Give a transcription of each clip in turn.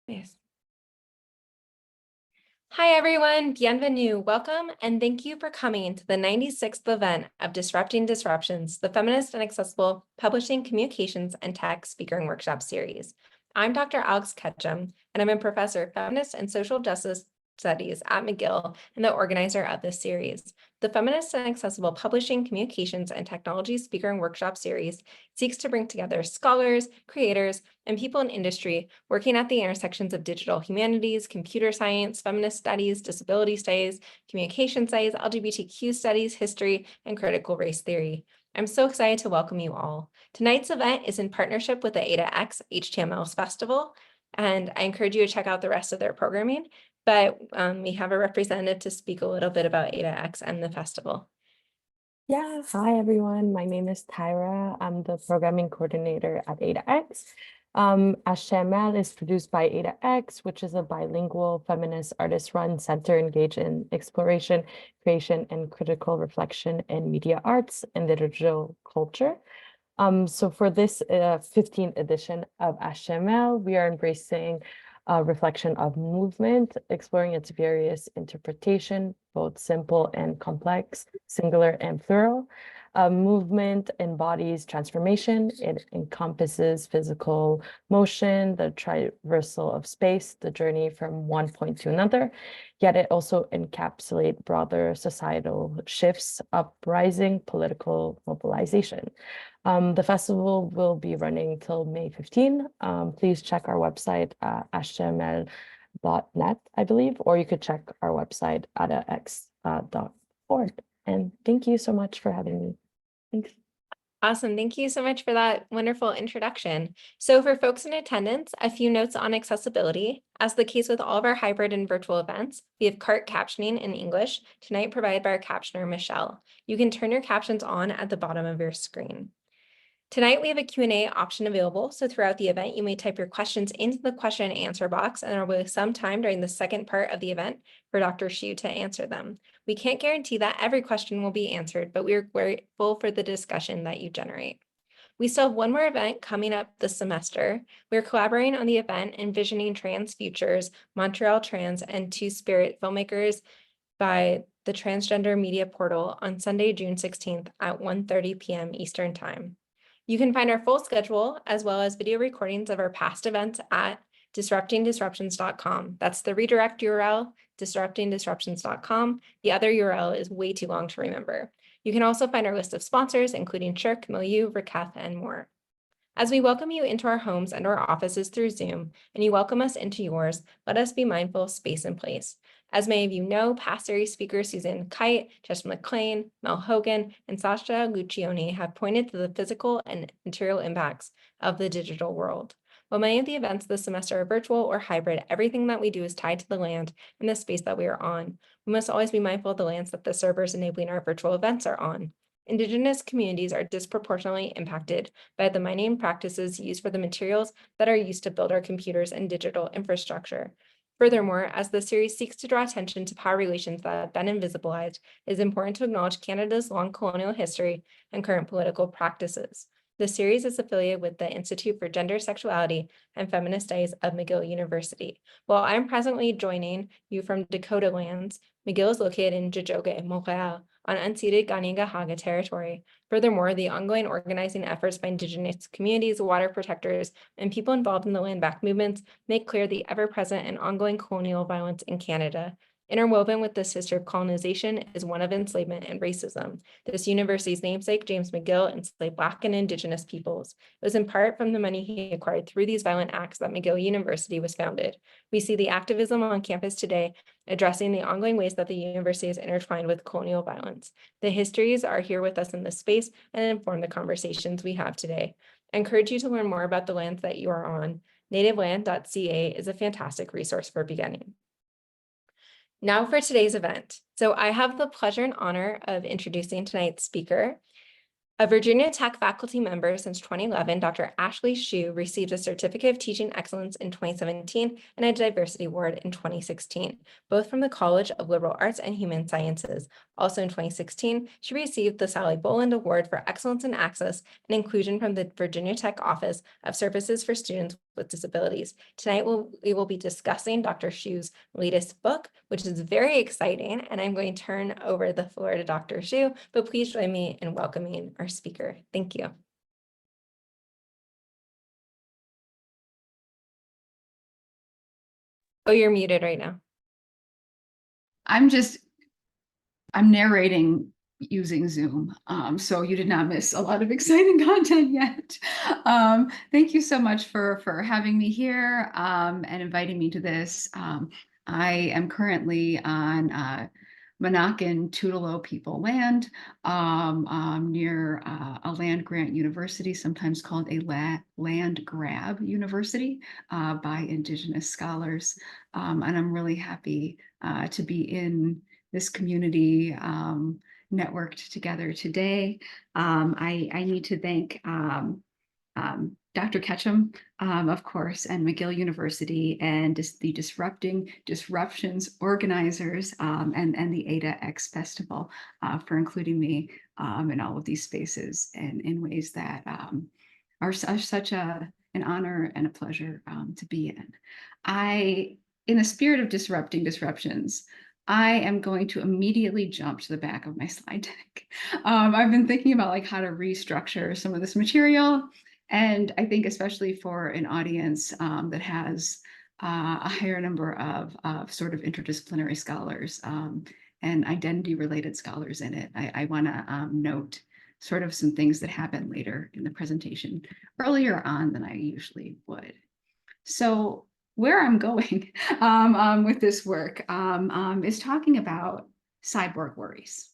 Nice. Hi, everyone. Bienvenue. Welcome, and thank you for coming to the 96th event of Disrupting Disruptions, the Feminist and Accessible Publishing, Communications, and Tech Speaker and Workshop Series. I'm Dr. Alex Ketchum, and I'm a professor of feminist and social justice studies at McGill and the organizer of this series. The Feminist and Accessible Publishing, Communications, and Technology Speaker and Workshop Series seeks to bring together scholars, creators, and people in industry working at the intersections of digital humanities, computer science, feminist studies, disability studies, communication studies, LGBTQ studies, history, and critical race theory. I'm so excited to welcome you all. Tonight's event is in partnership with the AdaX HTML Festival, and I encourage you to check out the rest of their programming. But we have a representative to speak a little bit about AdaX and the festival. Yeah, hi everyone. My name is Tyra. I'm the programming coordinator at AdaX. HTML is produced by AdaX, which is a bilingual feminist artist-run center engaged in exploration, creation, and critical reflection in media arts and the digital culture. So for this 15th edition of HTML, we are embracing a reflection of movement, exploring its various interpretation, both simple and complex, singular and plural. Movement embodies transformation. It encompasses physical motion, the traversal of space, the journey from one point to another, yet it also encapsulates broader societal shifts, uprising, political mobilization. The festival will be running till May 15. Please check our website, html.net, I believe, or you could check our website at adax.org. And thank you so much for having me. Thanks. Awesome. Thank you so much for that wonderful introduction. So for folks in attendance, a few notes on accessibility. As the case with all of our hybrid and virtual events, we have CART captioning in English, tonight provided by our captioner, Michelle. You can turn your captions on at the bottom of your screen. Tonight, we have a Q&A option available, so throughout the event, you may type your questions into the question and answer box, and there will be some time during the second part of the event for Dr. Shew to answer them. We can't guarantee that every question will be answered, but we are grateful for the discussion that you generate. We still have one more event coming up this semester. We're collaborating on the event Envisioning Trans Futures, Montreal Trans and Two-Spirit Filmmakers by the Transgender Media Portal on Sunday, June 16th at 1:30 p.m. Eastern Time. You can find our full schedule as well as video recordings of our past events at disruptingdisruptions.com. That's the redirect URL, disruptingdisruptions.com. The other URL is way too long to remember. You can also find our list of sponsors, including Shirk, Milieu, Raketh, and more. As we welcome you into our homes and our offices through Zoom, and you welcome us into yours, let us be mindful of space and place. As many of you know, past series speakers Susan Kite, Jess McLean, Mel Hogan, and Sasha Lucioni have pointed to the physical and material impacts of the digital world. While many of the events this semester are virtual or hybrid, everything that we do is tied to the land and the space that we are on. We must always be mindful of the lands that the servers enabling our virtual events are on. Indigenous communities are disproportionately impacted by the mining practices used for the materials that are used to build our computers and digital infrastructure. Furthermore, as the series seeks to draw attention to power relations that have been invisibilized, it is important to acknowledge Canada's long colonial history and current political practices. The series is affiliated with the Institute for Gender, Sexuality, and Feminist Studies of McGill University. While I'm presently joining you from Dakota lands, McGill is located in Tiohtià:ke, Montreal, on unceded Kanien'kehá:ka territory. Furthermore, the ongoing organizing efforts by Indigenous communities, water protectors, and people involved in the land back movements make clear the ever-present and ongoing colonial violence in Canada. Interwoven with this history of colonization is one of enslavement and racism. This university's namesake, James McGill, enslaved Black and Indigenous peoples. It was in part from the money he acquired through these violent acts that McGill University was founded. We see the activism on campus today addressing the ongoing ways that the university is intertwined with colonial violence. The histories are here with us in this space and inform the conversations we have today. I encourage you to learn more about the lands that you are on. Nativeland.ca is a fantastic resource for beginning. Now for today's event. So I have the pleasure and honor of introducing tonight's speaker. A Virginia Tech faculty member since 2011, Dr. Ashley Shew received a Certificate of Teaching Excellence in 2017 and a Diversity Award in 2016, both from the College of Liberal Arts and Human Sciences. Also in 2016, she received the Sally Bohland Award for Excellence in Access and Inclusion from the Virginia Tech Office of Services for Students with disabilities. Tonight, we will be discussing Dr. Shew's latest book, which is very exciting, and I'm going to turn over the floor to Dr. Shew, but please join me in welcoming our speaker. Thank you. Oh, you're muted right now. I'm narrating using Zoom, so you did not miss a lot of exciting content yet. Thank you so much for having me here and inviting me to this. I am currently on Monacan Tutelo people land near a land grant university, sometimes called a land grab university by Indigenous scholars. And I'm really happy to be in this community networked together today. I need to thank Dr. Ketchum, of course, and McGill University, and the Disruptions organizers and the ADA-X Festival for including me in all of these spaces and in ways that are such an honor and a pleasure to be in. In the spirit of disrupting disruptions, I am going to immediately jump to the back of my slide deck. I've been thinking about like how to restructure some of this material. And I think especially for an audience that has a higher number of sort of interdisciplinary scholars and identity related scholars in it, I want to note sort of some things that happen later in the presentation earlier on than I usually would. So where I'm going with this work is talking about cyborg worries.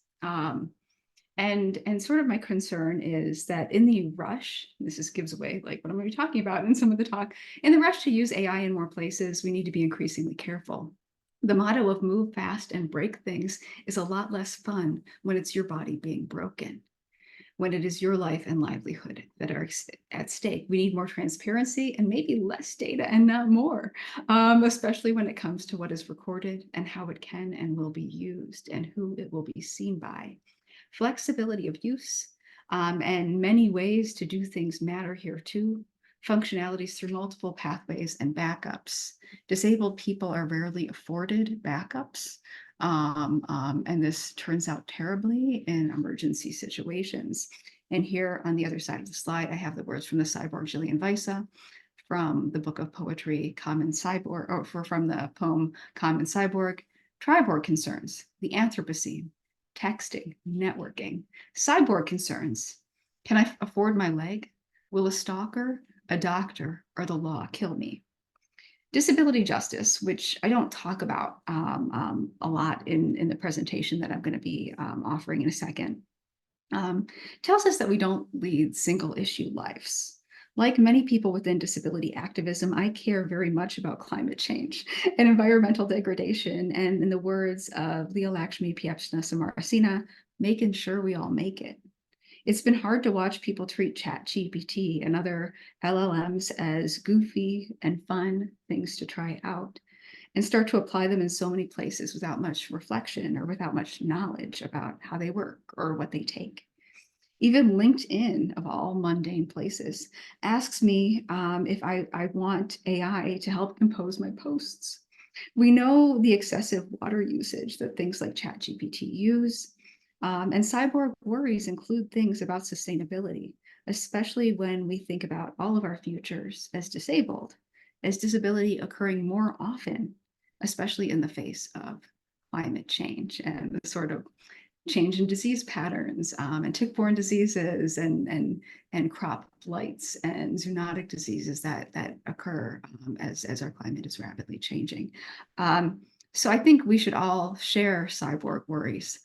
And sort of my concern is that in the rush, this just gives away like what I'm going to be talking about in some of the talk, in the rush to use AI in more places, we need to be increasingly careful. The motto of move fast and break things is a lot less fun when it's your body being broken, when it is your life and livelihood that are at stake. We need more transparency and maybe less data and not more, especially when it comes to what is recorded and how it can and will be used and who it will be seen by. Flexibility of use and many ways to do things matter here too. Functionalities through multiple pathways and backups. Disabled people are rarely afforded backups. And this turns out terribly in emergency situations. And here on the other side of the slide, I have the words from the cyborg Gillian Weisse from the book of poetry, Common Cyborg, or from the poem Common Cyborg, Triborg Concerns, the Anthropocene, texting, networking, cyborg concerns. Can I afford my leg? Will a stalker, a doctor, or the law kill me? Disability justice, which I don't talk about a lot in the presentation that I'm going to be offering in a second, tells us that we don't lead single issue lives. Like many people within disability activism, I care very much about climate change and environmental degradation, and in the words of Leo Lakshmi Piepzna Samarasina, making sure we all make it. It's been hard to watch people treat ChatGPT and other LLMs as goofy and fun things to try out and start to apply them in so many places without much reflection or without much knowledge about how they work or what they take. Even LinkedIn, of all mundane places, asks me if I want AI to help compose my posts. We know the excessive water usage that things like ChatGPT use, and cyborg worries include things about sustainability, especially when we think about all of our futures as disabled, as disability occurring more often, especially in the face of climate change and the sort of change in disease patterns and tick-borne diseases and crop blights and zoonotic diseases that occur as our climate is rapidly changing. So I think we should all share cyborg worries,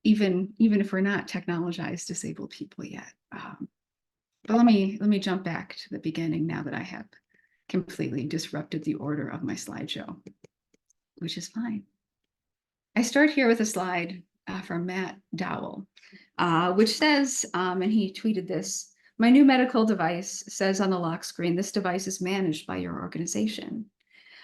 even if we're not technologized disabled people yet. But let me jump back to the beginning now that I have completely disrupted the order of my slideshow, which is fine. I start here with a slide from Matt Dowell, which says, and he tweeted this, my new medical device says on the lock screen, this device is managed by your organization.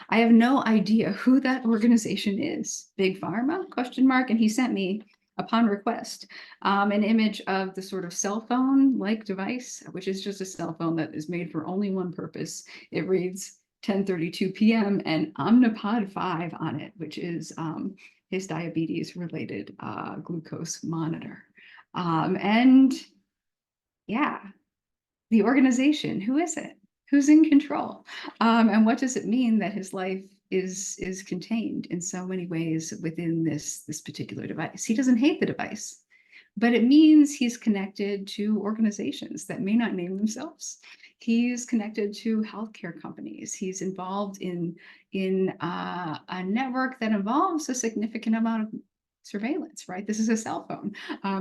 I have no idea who that organization is. Big Pharma, question mark. And he sent me upon request, an image of the sort of cell phone-like device, which is just a cell phone that is made for only one purpose. It reads 10:32 p.m. and Omnipod 5 on it, which is his diabetes-related glucose monitor. And yeah, the organization, who is it? Who's in control? And what does it mean that his life is contained in so many ways within this particular device? He doesn't hate the device, but it means he's connected to organizations that may not name themselves. He's connected to healthcare companies. He's involved in a network that involves a significant amount of surveillance, right? This is a cell phone.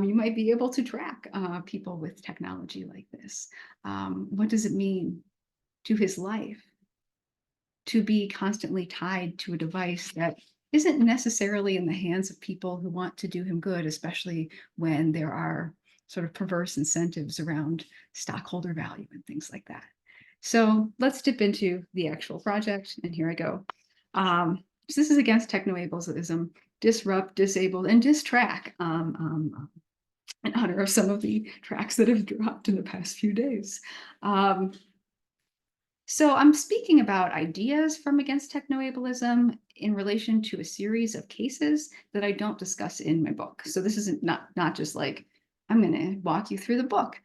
You might be able to track people with technology like this. What does it mean to his life to be constantly tied to a device that isn't necessarily in the hands of people who want to do him good, especially when there are sort of perverse incentives around stockholder value and things like that. So let's dip into the actual project, and here I go. So this is Against Technoableism, Disrupt, Disabled, and Distrack, in honor of some of the tracks that have dropped in the past few days. So I'm speaking about ideas from Against Technoableism in relation to a series of cases that I don't discuss in my book. So this isn't not just like, I'm going to walk you through the book.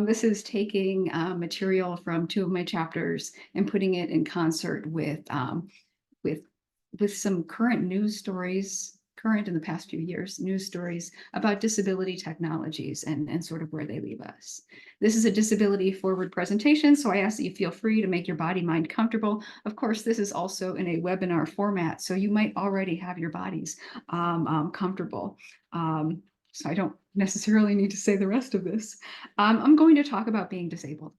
This is taking material from 2 of my chapters and putting it in concert with some current news stories, current in the past few years, news stories about disability technologies and sort of where they leave us. This is a disability forward presentation, so I ask that you feel free to make your body mind comfortable. Of course, this is also in a webinar format, so you might already have your bodies comfortable. So I don't necessarily need to say the rest of this. I'm going to talk about being disabled.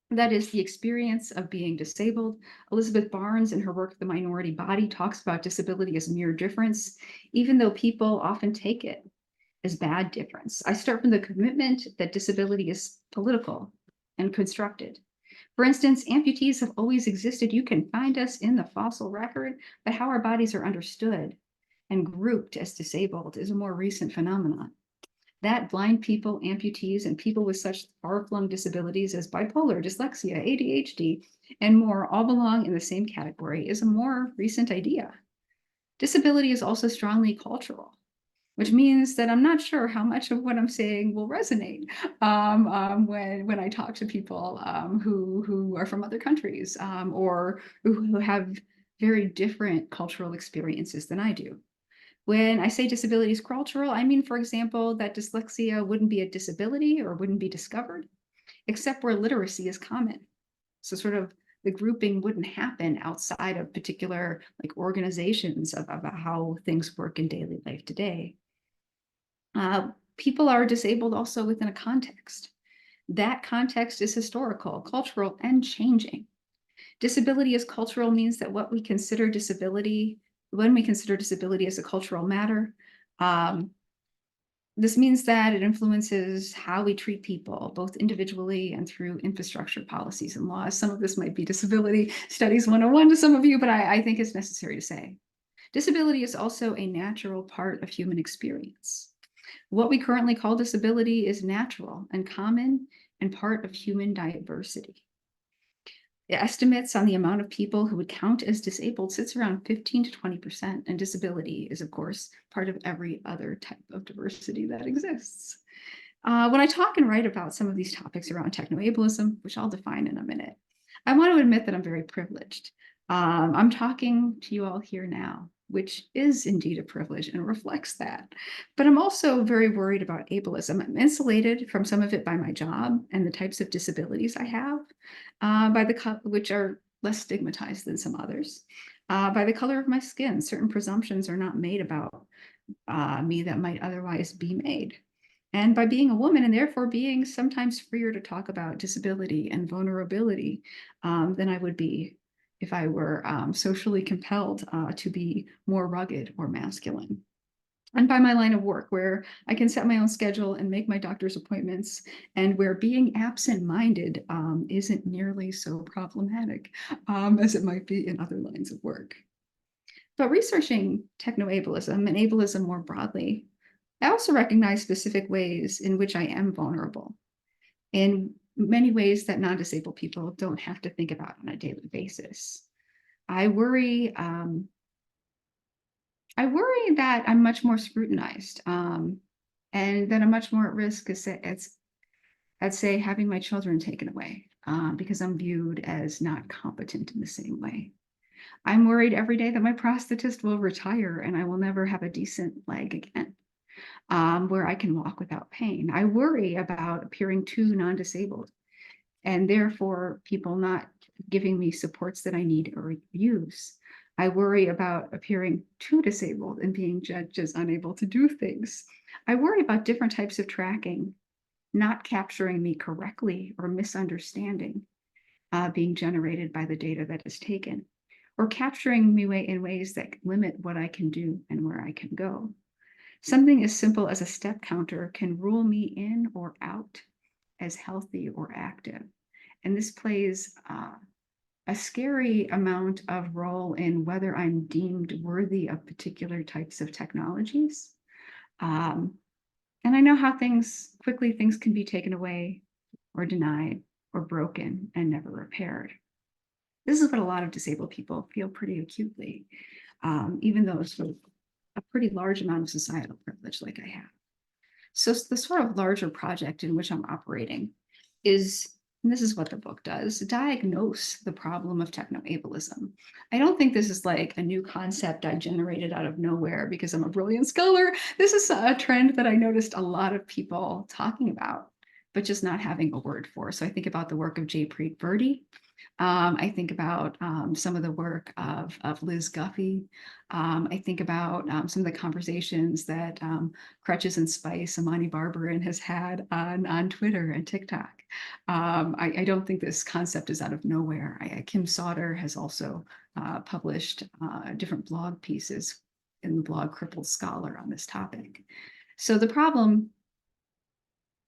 That is the experience of being disabled. Elizabeth Barnes, in her work, The Minority Body, talks about disability as mere difference, even though people often take it as bad difference. I start from the commitment that disability is political and constructed. For instance, amputees have always existed. You can find us in the fossil record, but how our bodies are understood and grouped as disabled is a more recent phenomenon. That blind people, amputees, and people with such far-flung disabilities as bipolar, dyslexia, ADHD, and more all belong in the same category is a more recent idea. Disability is also strongly cultural, which means that I'm not sure how much of what I'm saying will resonate when I talk to people who are from other countries or who have very different cultural experiences than I do. When I say disability is cultural, I mean, for example, that dyslexia wouldn't be a disability or wouldn't be discovered, except where literacy is common. So sort of the grouping wouldn't happen outside of particular like organizations of how things work in daily life today. People are disabled also within a context. That context is historical, cultural, and changing. Disability as cultural means that when we consider disability as a cultural matter, this means that it influences how we treat people, both individually and through infrastructure policies and laws. Some of this might be Disability Studies 101 to some of you, but I think it's necessary to say. Disability is also a natural part of human experience. What we currently call disability is natural and common and part of human diversity. The estimates on the amount of people who would count as disabled sits around 15 to 20%, and disability is, of course, part of every other type of diversity that exists. When I talk and write about some of these topics around technoableism, which I'll define in a minute, I want to admit that I'm very privileged. I'm talking to you all here now, which is indeed a privilege and reflects that. But I'm also very worried about ableism. I'm insulated from some of it by my job and the types of disabilities I have, which are less stigmatized than some others. By the color of my skin, certain presumptions are not made about me that might otherwise be made. And by being a woman and therefore being sometimes freer to talk about disability and vulnerability than I would be if I were socially compelled to be more rugged or masculine. And by my line of work, where I can set my own schedule and make my doctor's appointments, and where being absent-minded isn't nearly so problematic as it might be in other lines of work. But researching technoableism and ableism more broadly I also recognize specific ways in which I am vulnerable, in many ways that non-disabled people don't have to think about on a daily basis. I worry that I'm much more scrutinized, and that I'm much more at risk at say having my children taken away, because I'm viewed as not competent in the same way. I'm worried every day that my prosthetist will retire and I will never have a decent leg again, where I can walk without pain. I worry about appearing too non-disabled and therefore people not giving me supports that I need or use. I worry about appearing too disabled and being judged as unable to do things. I worry about different types of tracking not capturing me correctly or misunderstanding being generated by the data that is taken, or capturing me in ways that limit what I can do and where I can go. Something as simple as a step counter can rule me in or out as healthy or active. And this plays a scary amount of role in whether I'm deemed worthy of particular types of technologies. And I know how things can be taken away or denied or broken and never repaired. This is what a lot of disabled people feel pretty acutely, even though it's a pretty large amount of societal privilege like I have. So the sort of larger project in which I'm operating is, and this is what the book does, diagnose the problem of technoableism. I don't think this is like a new concept I generated out of nowhere because I'm a brilliant scholar. This is a trend that I noticed a lot of people talking about, but just not having a word for. So I think about the work of J. Preet Birdie. I think about some of the work of Liz Guffey. I think about some of the conversations that Crutches and Spice, Amani Barberin has had on Twitter and TikTok. I don't think this concept is out of nowhere. Kim Sauter has also published different blog pieces in the blog Crippled Scholar on this topic. So the problem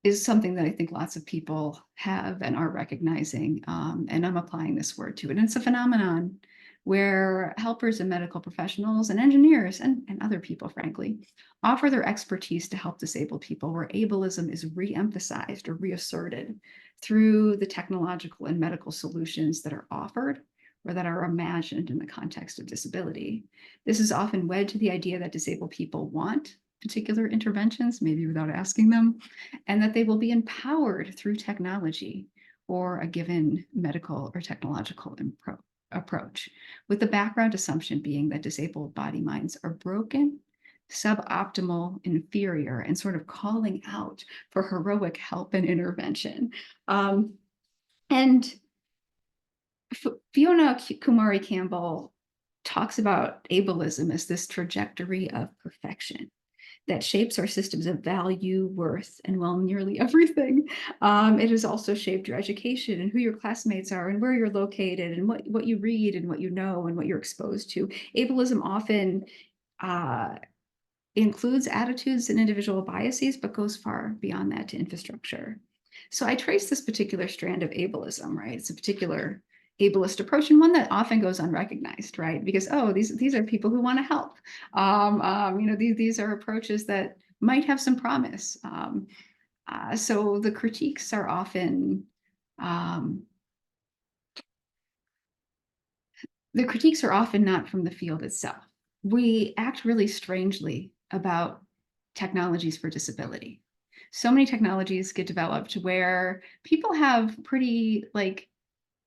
is something that I think lots of people have and are recognizing, and I'm applying this word to it. And it's a phenomenon where helpers and medical professionals and engineers and other people, frankly, offer their expertise to help disabled people, where ableism is re-emphasized or reasserted through the technological and medical solutions that are offered or that are imagined in the context of disability. This is often wed to the idea that disabled people want particular interventions, maybe without asking them, and that they will be empowered through technology or a given medical or technological approach, with the background assumption being that disabled body minds are broken, suboptimal, inferior, and sort of calling out for heroic help and intervention. And Fiona Kumari Campbell talks about ableism as this trajectory of perfection that shapes our systems of value, worth, and well, nearly everything. It has also shaped your education and who your classmates are and where you're located and what you read and what you know and what you're exposed to. Ableism often includes attitudes and individual biases, but goes far beyond that to infrastructure. So I trace this particular strand of ableism, right? It's a particular ableist approach and one that often goes unrecognized, right? Because, oh, these are people who want to help. These are approaches that might have some promise. So the critiques are often not from the field itself. We act really strangely about technologies for disability. So many technologies get developed where people have pretty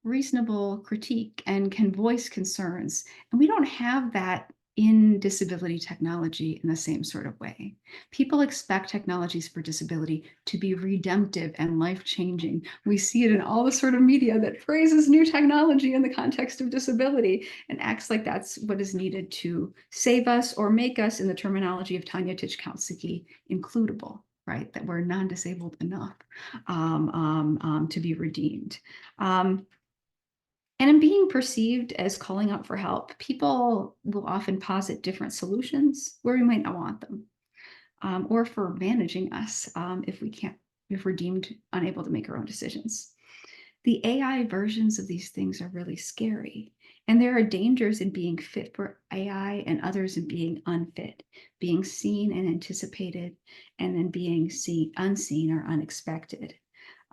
reasonable critique and can voice concerns. And we don't have that in disability technology in the same sort of way. People expect technologies for disability to be redemptive and life-changing. We see it in all the sort of media that praises new technology in the context of disability and acts like that's what is needed to save us or make us, in the terminology of Tanya Tichkowski, includable, right? That we're non-disabled enough to be redeemed. And in being perceived as calling out for help, people will often posit different solutions where we might not want them, or for managing us if we're deemed unable to make our own decisions. the AI versions of these things are really scary. And there are dangers in being fit for AI and others in being unfit, being seen and anticipated, and then being unseen or unexpected.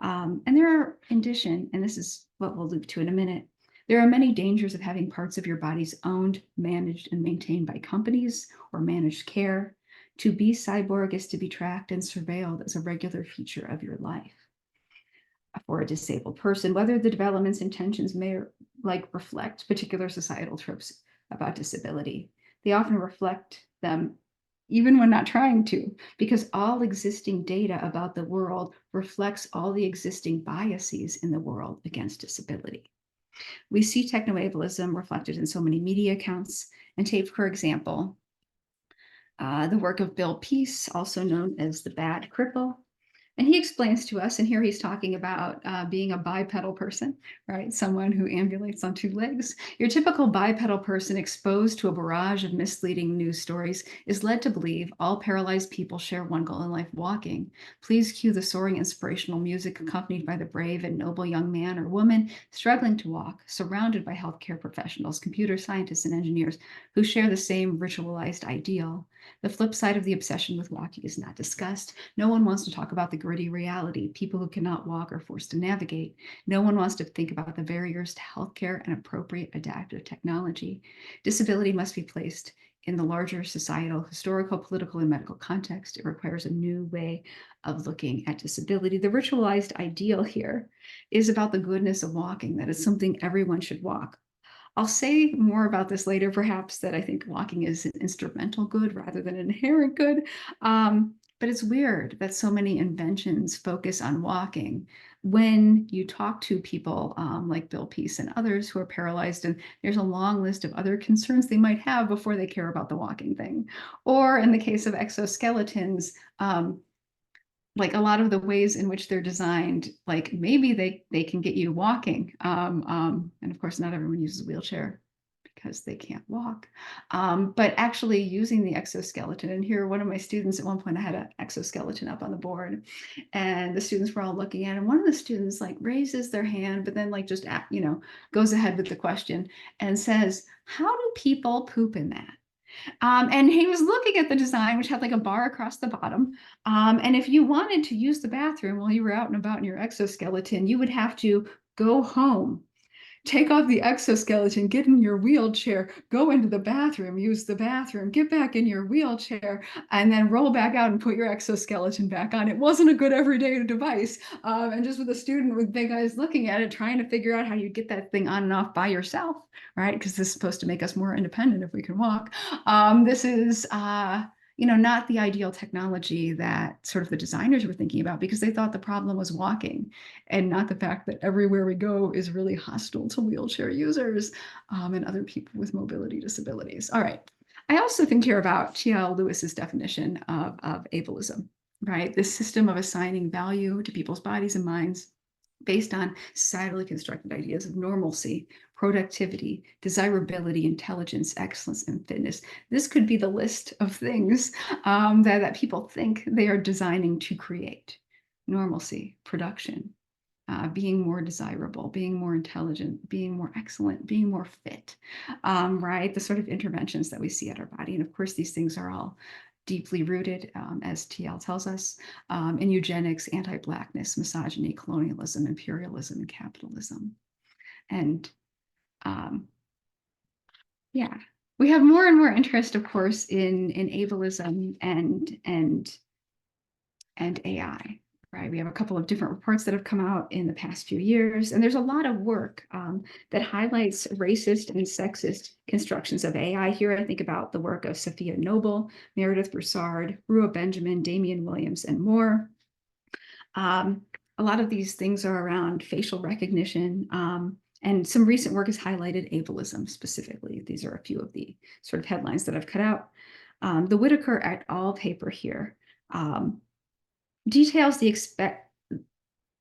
And there are, in addition, and this is what we'll loop to in a minute, there are many dangers of having parts of your bodies owned, managed, and maintained by companies or managed care. To be cyborg is to be tracked and surveilled as a regular feature of your life. For a disabled person, whether the development's intentions may reflect particular societal tropes about disability, they often reflect them even when not trying to, because all existing data about the world reflects all the existing biases in the world against disability. We see technoableism reflected in so many media accounts, and take, for example, the work of Bill Peace, also known as the Bad Cripple. And he explains to us, and here he's talking about being a bipedal person, right? Someone who ambulates on two legs. Your typical bipedal person exposed to a barrage of misleading news stories is led to believe all paralyzed people share one goal in life: walking. Please cue the soaring inspirational music accompanied by the brave and noble young man or woman struggling to walk, surrounded by healthcare professionals, computer scientists, and engineers who share the same ritualized ideal. The flip side of the obsession with walking is not discussed. No one wants to talk about the gritty reality. People who cannot walk are forced to navigate. No one wants to think about the barriers to healthcare and appropriate adaptive technology. Disability must be placed in the larger societal, historical, political, and medical context. It requires a new way of looking at disability. The ritualized ideal here is about the goodness of walking, that it's something everyone should walk. I'll say more about this later, perhaps, that I think walking is an instrumental good rather than an inherent good. But it's weird that so many inventions focus on walking. When you talk to people like Bill Peace and others who are paralyzed, and there's a long list of other concerns they might have before they care about the walking thing. Or in the case of exoskeletons, like a lot of the ways in which they're designed, like maybe they can get you walking. And of course, not everyone uses a wheelchair because they can't walk. But actually using the exoskeleton, and here one of my students, at one point I had an exoskeleton up on the board, and the students were all looking at it. And one of the students like raises their hand, but then like just, goes ahead with the question and says, "How do people poop in that?" And he was looking at the design, which had like a bar across the bottom. And if you wanted to use the bathroom while you were out and about in your exoskeleton, you would have to go home, take off the exoskeleton, get in your wheelchair, go into the bathroom, use the bathroom, get back in your wheelchair, and then roll back out and put your exoskeleton back on. It wasn't a good everyday device. And just with a student with big eyes looking at it, trying to figure out how you get that thing on and off by yourself, right? Because this is supposed to make us more independent if we can walk. This is not the ideal technology that sort of the designers were thinking about, because they thought the problem was walking and not the fact that everywhere we go is really hostile to wheelchair users and other people with mobility disabilities. All right. I also think here about T.L. Lewis's definition of ableism, right? This system of assigning value to people's bodies and minds based on societally constructed ideas of normalcy, productivity, desirability, intelligence, excellence, and fitness. This could be the list of things that people think they are designing to create: normalcy, production, being more desirable, being more intelligent, being more excellent, being more fit, right? The sort of interventions that we see at our body. And of course, these things are all deeply rooted, as TL tells us, in eugenics, anti-Blackness, misogyny, colonialism, imperialism, and capitalism. And we have more and more interest, of course, in ableism and AI. Right, we have a couple of different reports that have come out in the past few years, and there's a lot of work that highlights racist and sexist constructions of AI. Here I think about the work of Sophia Noble, Meredith Broussard, Rua Benjamin, Damian Williams, and more. A lot of these things are around facial recognition, and some recent work has highlighted ableism specifically. These are a few of the sort of headlines that I've cut out. The Whitaker et al. Paper here details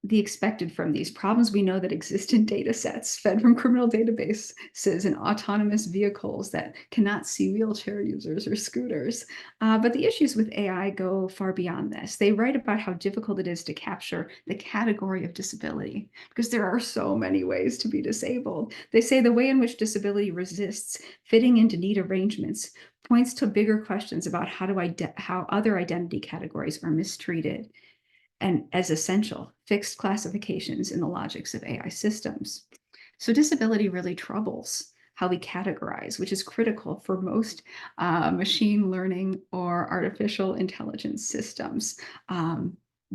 the expected from these problems we know that exist in data sets fed from criminal databases and autonomous vehicles that cannot see wheelchair users or scooters. But the issues with AI go far beyond this. They write about how difficult it is to capture the category of disability because there are so many ways to be disabled. They say the way in which disability resists fitting into neat arrangements points to bigger questions about how other identity categories are mistreated and as essential fixed classifications in the logics of AI systems. So disability really troubles how we categorize, which is critical for most machine learning or artificial intelligence systems.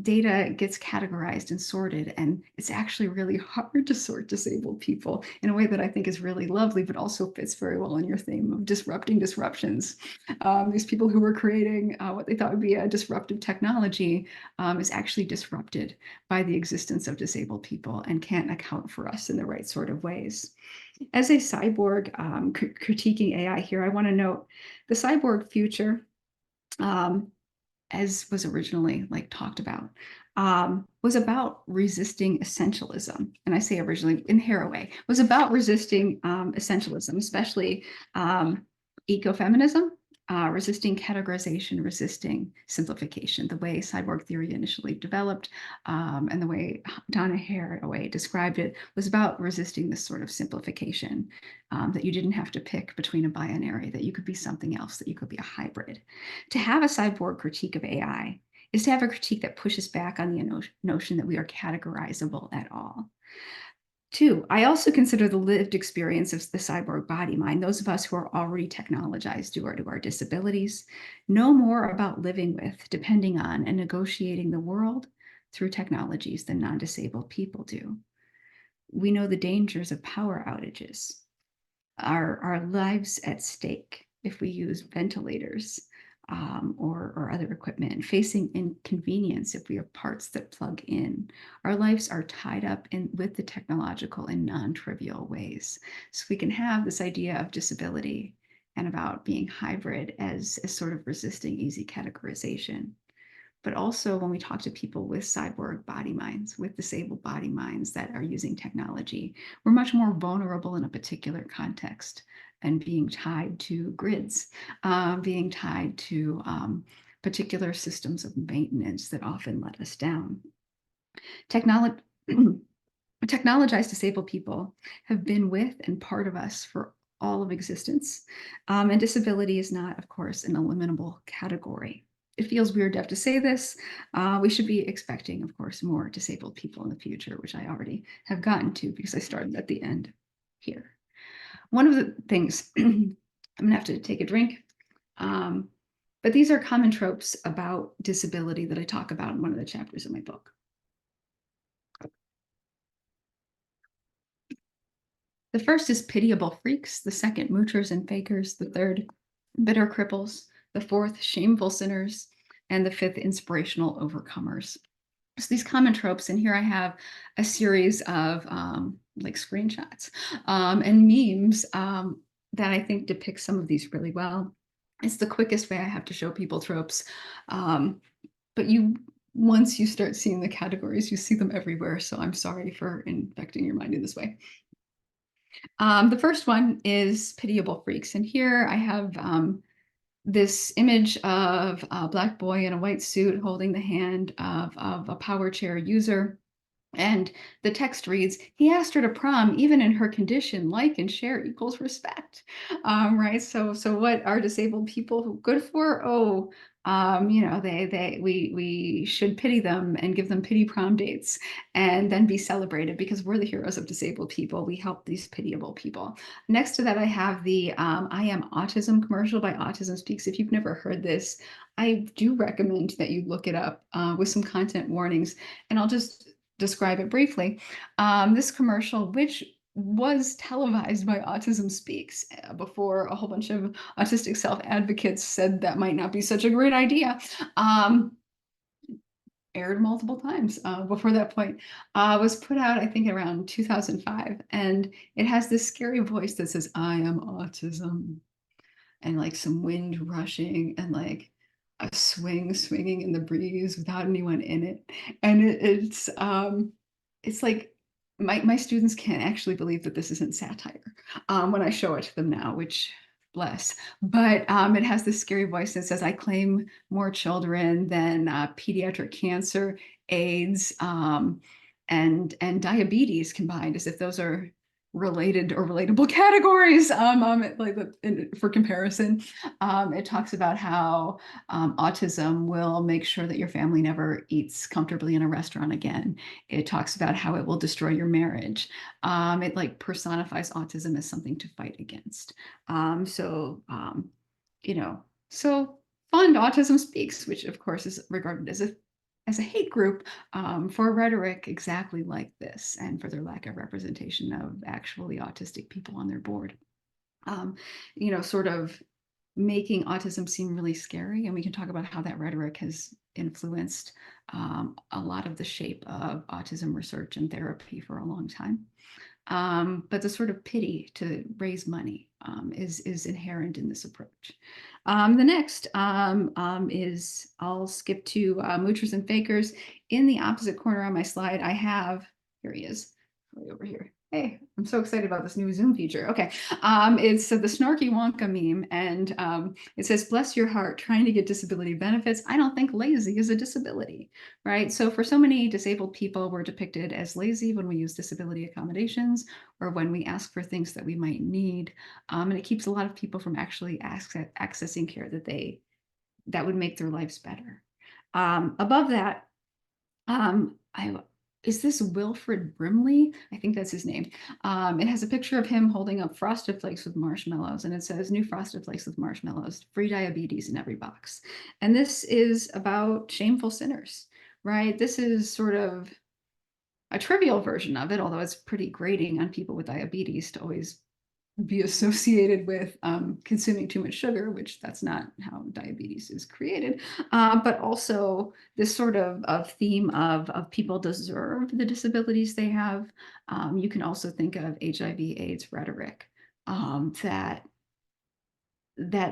Data gets categorized and sorted, and it's actually really hard to sort disabled people in a way that I think is really lovely, but also fits very well in your theme of disrupting disruptions. These people who were creating what they thought would be a disruptive technology is actually disrupted by the existence of disabled people and can't account for us in the right sort of ways. As a cyborg critiquing AI here, I want to note the cyborg future, as was originally talked about, was about resisting essentialism. And I say originally in Haraway, was about resisting essentialism, especially ecofeminism, resisting categorization, resisting simplification, the way cyborg theory initially developed, and the way Donna Haraway described it was about resisting this sort of simplification, that you didn't have to pick between a binary, that you could be something else, that you could be a hybrid. To have a cyborg critique of AI is to have a critique that pushes back on the notion that we are categorizable at all. Two, I also consider the lived experience of the cyborg body mind, those of us who are already technologized due to our disabilities, know more about living with, depending on, and negotiating the world through technologies than non-disabled people do. We know the dangers of power outages, our lives at stake if we use ventilators or other equipment, facing inconvenience if we have parts that plug in. Our lives are tied up with the technological in non-trivial ways. So we can have this idea of disability and about being hybrid as sort of resisting easy categorization. But also when we talk to people with cyborg body minds, with disabled body minds that are using technology, we're much more vulnerable in a particular context and being tied to grids, being tied to particular systems of maintenance that often let us down. Technologized disabled people have been with and part of us for all of existence. And disability is not, of course, an eliminable category. It feels weird to have to say this. We should be expecting, of course, more disabled people in the future, which I already have gotten to because I started at the end here. One of the things, I'm gonna have to take a drink, but these are common tropes about disability that I talk about in one of the chapters of my book. The first is pitiable freaks, the second moochers and fakers, the third bitter cripples, the fourth shameful sinners, and the fifth inspirational overcomers. So these common tropes, and here I have a series of screenshots and memes that I think depict some of these really well. It's the quickest way I have to show people tropes, but once you start seeing the categories, you see them everywhere. So I'm sorry for infecting your mind in this way. The first one is pitiable freaks. And here I have this image of a Black boy in a white suit holding the hand of a power chair user. And the text reads, he asked her to prom, even in her condition, like and share equals respect. Right. So what are disabled people good for? Oh, we should pity them and give them pity prom dates and then be celebrated because we're the heroes of disabled people. We help these pitiable people. Next to that, I have the I Am Autism commercial by Autism Speaks. If you've never heard this, I do recommend that you look it up with some content warnings, and I'll just describe it briefly. This commercial, which was televised by Autism Speaks before a whole bunch of autistic self-advocates said that might not be such a great idea, aired multiple times before that point, was put out, I think, around 2005. And it has this scary voice that says, I am autism, and like some wind rushing and like a swinging in the breeze without anyone in it. And it's it's like my students can't actually believe that this isn't satire when I show it to them now, which bless. But it has this scary voice that says, "I claim more children than pediatric cancer, AIDS, and diabetes combined," as if those are related or relatable categories. For comparison, it talks about how autism will make sure that your family never eats comfortably in a restaurant again. It talks about how it will destroy your marriage. It like personifies autism as something to fight against. You know, so Fund Autism Speaks, which of course is regarded as a hate group for rhetoric exactly like this, and for their lack of representation of actually autistic people on their board. Sort of making autism seem really scary. And we can talk about how that rhetoric has influenced a lot of the shape of autism research and therapy for a long time. But the sort of pity to raise money is inherent in this approach. The next is, I'll skip to moochers and fakers. In the opposite corner on my slide, I have, here he is, way over here. Hey, I'm so excited about this new Zoom feature. Okay, it's the snarky Wonka meme, and it says, "Bless your heart, trying to get disability benefits. I don't think lazy is a disability," right? So for so many disabled people, we're depicted as lazy when we use disability accommodations or when we ask for things that we might need, and it keeps a lot of people from actually accessing care that would make their lives better. Above that, is this Wilfred Brimley? I think that's his name. It has a picture of him holding up Frosted Flakes with marshmallows, and it says, "New Frosted Flakes with marshmallows, free diabetes in every box." And this is about shameful sinners, right? This is sort of a trivial version of it, although it's pretty grating on people with diabetes to always be associated with consuming too much sugar, which that's not how diabetes is created. But also this sort of theme of people deserve the disabilities they have. You can also think of HIV/AIDS rhetoric that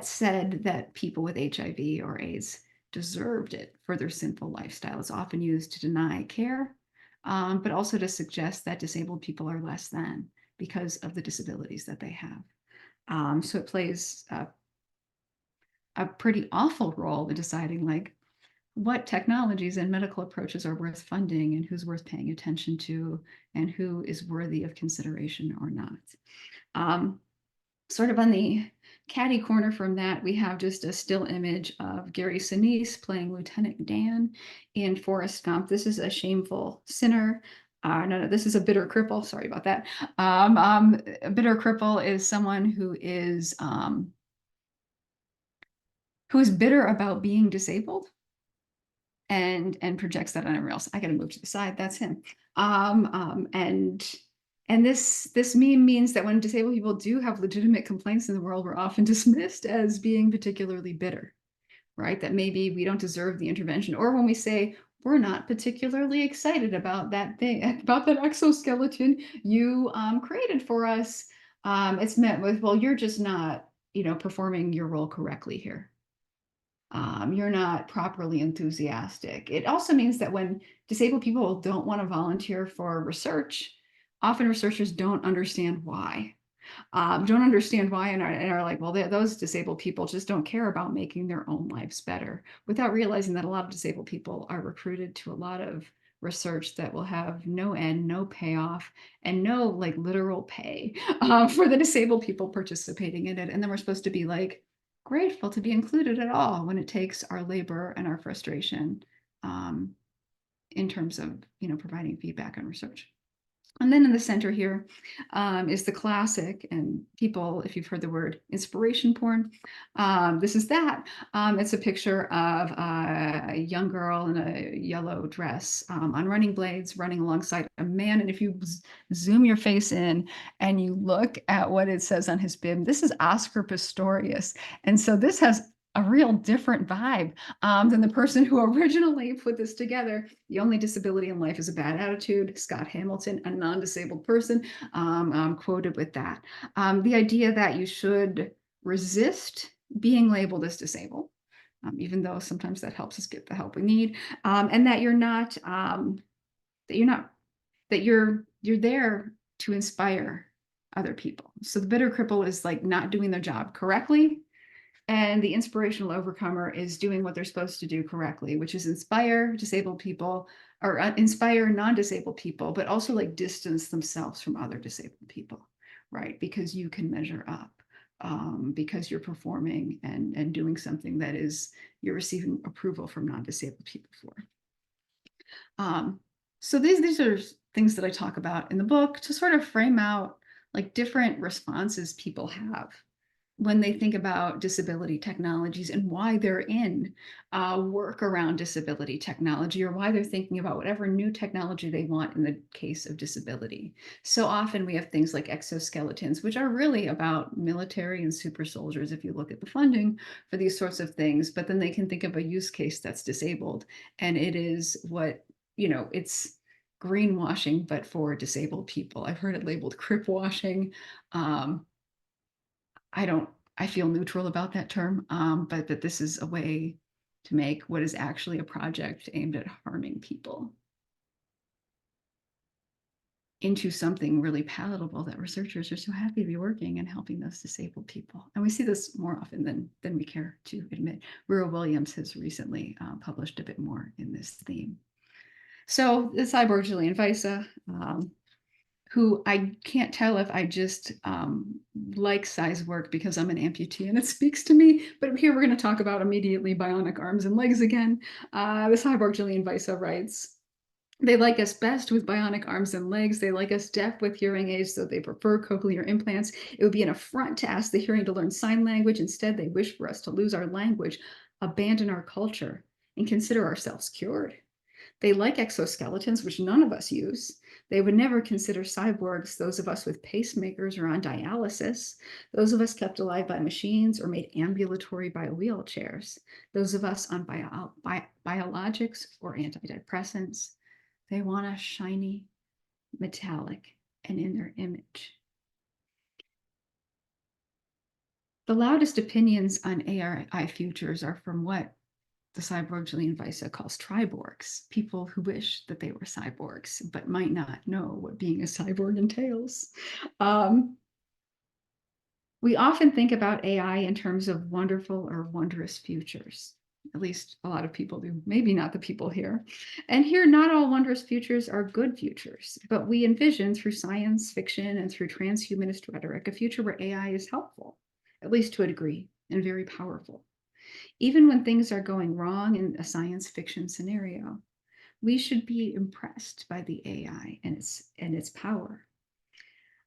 said that people with HIV or AIDS deserved it for their sinful lifestyle. It's often used to deny care, but also to suggest that disabled people are less than because of the disabilities that they have. So it plays a pretty awful role in deciding like what technologies and medical approaches are worth funding and who's worth paying attention to and who is worthy of consideration or not. Sort of on the catty corner from that, we have just a still image of Gary Sinise playing Lieutenant Dan in Forrest Gump. This is a shameful sinner. No, this is a bitter cripple. Sorry about that. A bitter cripple is someone who is bitter about being disabled and projects that on everyone else. I got to move to the side. That's him. And this meme means that when disabled people do have legitimate complaints in the world, we're often dismissed as being particularly bitter, right? That maybe we don't deserve the intervention. Or when we say, we're not particularly excited about that thing, about that exoskeleton you created for us, it's met with, well, you're just not, performing your role correctly here. You're not properly enthusiastic. It also means that when disabled people don't want to volunteer for research, often researchers don't understand why. And are like, well, those disabled people just don't care about making their own lives better, without realizing that a lot of disabled people are recruited to a lot of research that will have no end, no payoff, and no like literal pay for the disabled people participating in it. And then we're supposed to be like grateful to be included at all when it takes our labor and our frustration in terms of providing feedback on research. And then in the center here is the classic, and people, if you've heard the word inspiration porn, this is that. It's a picture of a young girl in a yellow dress on running blades running alongside a man. And if you zoom your face in and you look at what it says on his bib, this is Oscar Pistorius. And so this has a real different vibe than the person who originally put this together. The only disability in life is a bad attitude. Scott Hamilton, a non-disabled person, quoted with that. The idea that you should resist being labeled as disabled, even though sometimes that helps us get the help we need, and that you're not that you're there to inspire other people. So the bitter cripple is like not doing their job correctly, and the inspirational overcomer is doing what they're supposed to do correctly, which is inspire disabled people, or inspire non-disabled people, but also like distance themselves from other disabled people, right? Because you can measure up, because you're performing and doing something that is, you're receiving approval from non-disabled people for. So these are things that I talk about in the book to sort of frame out like different responses people have when they think about disability technologies and why they're in work around disability technology, or why they're thinking about whatever new technology they want in the case of disability. So often we have things like exoskeletons, which are really about military and super soldiers if you look at the funding for these sorts of things, but then they can think of a use case that's disabled, and it is what, you know, it's greenwashing, but for disabled people. I've heard it labeled crip washing. I feel neutral about that term, but that this is a way to make what is actually a project aimed at harming people into something really palatable that researchers are so happy to be working and helping those disabled people. And we see this more often than we care to admit. Rura Williams has recently published a bit more in this theme. So the cyborg Jillian Visa, who I can't tell if I just like size work because I'm an amputee and it speaks to me, but here we're going to talk about immediately bionic arms and legs again. The cyborg Jillian Visa writes, "They like us best with bionic arms and legs. They like us deaf with hearing aids, so they prefer cochlear implants. It would be an affront to ask the hearing to learn sign language. Instead, they wish for us to lose our language, abandon our culture, and consider ourselves cured. They like exoskeletons, which none of us use. They would never consider cyborgs those of us with pacemakers or on dialysis, those of us kept alive by machines or made ambulatory by wheelchairs, those of us on biologics or antidepressants. They want us shiny, metallic, and in their image." The loudest opinions on AI futures are from what the cyborg Jillian Visa calls triborgs, people who wish that they were cyborgs, but might not know what being a cyborg entails. We often think about AI in terms of wonderful or wondrous futures. At least a lot of people do, maybe not the people here. And here, not all wondrous futures are good futures, but we envision through science fiction and through transhumanist rhetoric a future where AI is helpful, at least to a degree, and very powerful. Even when things are going wrong in a science fiction scenario, we should be impressed by the AI and its power.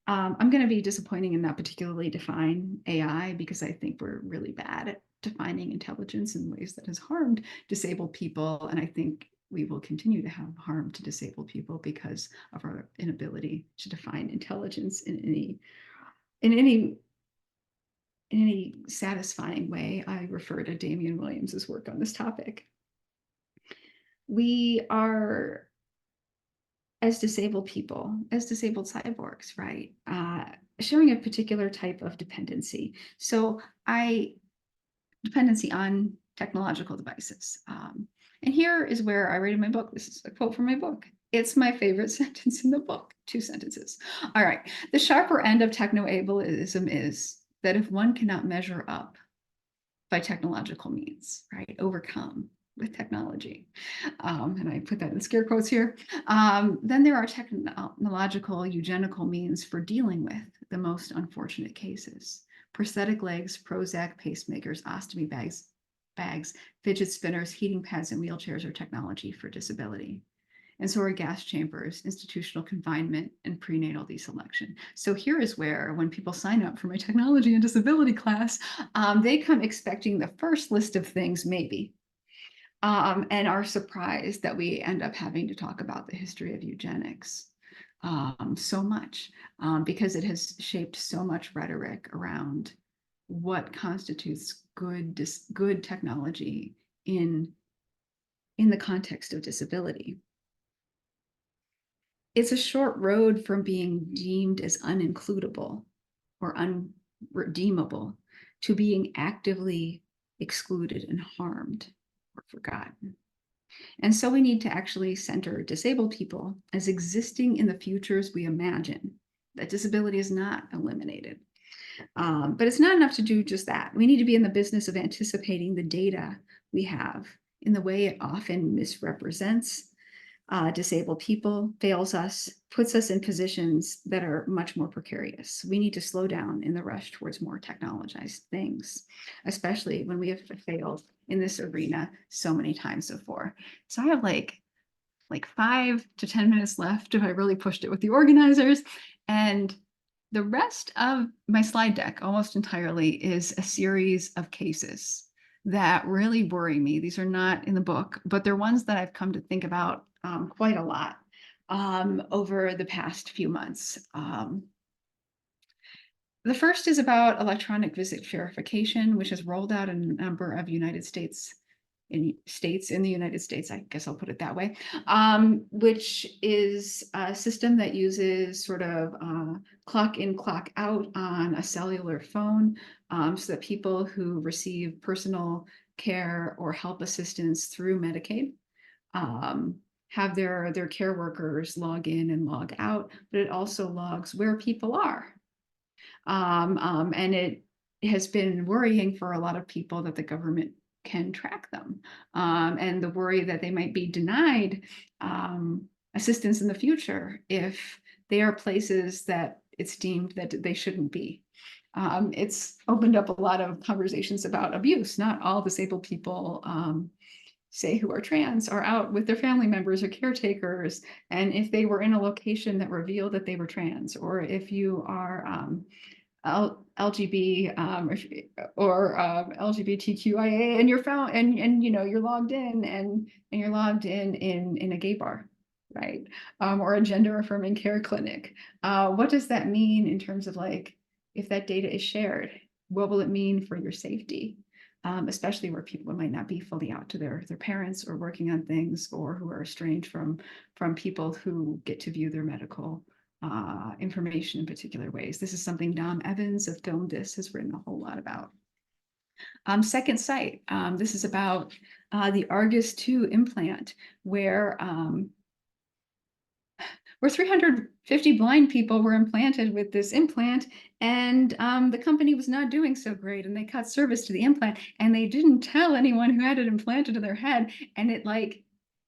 I'm going to be disappointing and not particularly define AI because I think we're really bad at defining intelligence in ways that has harmed disabled people. And I think we will continue to have harm to disabled people because of our inability to define intelligence in any satisfying way. I refer to Damian Williams's work on this topic. We are, as disabled people, as disabled cyborgs, right, showing a particular type of dependency. So dependency on technological devices. And here is where I write in my book. This is a quote from my book. It's my favorite sentence in the book. 2 sentences. All right. "The sharper end of technoableism is that if one cannot measure up by technological means, right, overcome with technology," and I put that in scare quotes here, "then there are technological eugenical means for dealing with the most unfortunate cases. Prosthetic legs, Prozac pacemakers, ostomy bags, fidget spinners, heating pads, and wheelchairs are technology for disability. And so are gas chambers, institutional confinement, and prenatal deselection." So here is where, when people sign up for my technology and disability class, they come expecting the first list of things, maybe, and are surprised that we end up having to talk about the history of eugenics so much, because it has shaped so much rhetoric around what constitutes good technology in the context of disability. It's a short road from being deemed as unincludable or unredeemable to being actively excluded and harmed or forgotten. And so we need to actually center disabled people as existing in the futures we imagine. That disability is not eliminated. But it's not enough to do just that. We need to be in the business of anticipating the data we have in the way it often misrepresents disabled people, fails us, puts us in positions that are much more precarious. We need to slow down in the rush towards more technologized things, especially when we have failed in this arena so many times before. So I have like 5 to 10 minutes left if I really pushed it with the organizers. And the rest of my slide deck, almost entirely, is a series of cases that really worry me. These are not in the book, but they're ones that I've come to think about quite a lot over the past few months. The first is about electronic visit verification, which is rolled out in a number of states in the United States, I guess I'll put it that way, which is a system that uses sort of clock in, clock out on a cellular phone, so that people who receive personal care or help assistance through Medicaid have their care workers log in and log out, but it also logs where people are. And it has been worrying for a lot of people that the government can track them, and the worry that they might be denied assistance in the future if they are places that it's deemed that they shouldn't be. It's opened up a lot of conversations about abuse. Not all disabled people say who are trans are out with their family members or caretakers, and if they were in a location that revealed that they were trans, or if you are LGB or LGBTQIA and you're found and you know you're logged in and you're logged in a gay bar, right? Or a gender affirming care clinic. What does that mean in terms of like, if that data is shared, what will it mean for your safety? Especially where people might not be fully out to their parents or working on things, or who are estranged from people who get to view their medical information in particular ways. This is something Dom Evans of Film This has written a whole lot about. Second Sight, this is about the Argus 2 implant, where 350 blind people were implanted with this implant, and the company was not doing so great, and they cut service to the implant, and they didn't tell anyone who had it implanted in their head, and it like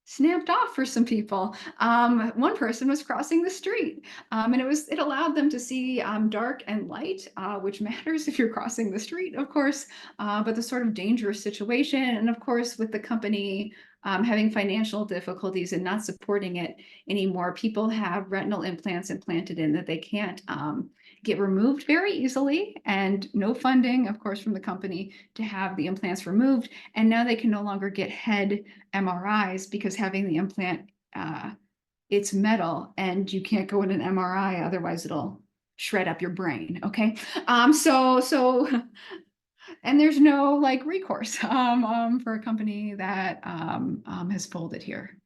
snapped off for some people. One person was crossing the street, and it allowed them to see dark and light, which matters if you're crossing the street, of course, but the sort of dangerous situation, and of course with the company having financial difficulties and not supporting it anymore, people have retinal implants implanted in that they can't get removed very easily, and no funding, of course, from the company to have the implants removed. And now they can no longer get head MRIs because having the implant, it's metal and you can't go in an MRI, otherwise it'll shred up your brain. Okay. So and there's no like recourse for a company that has folded here.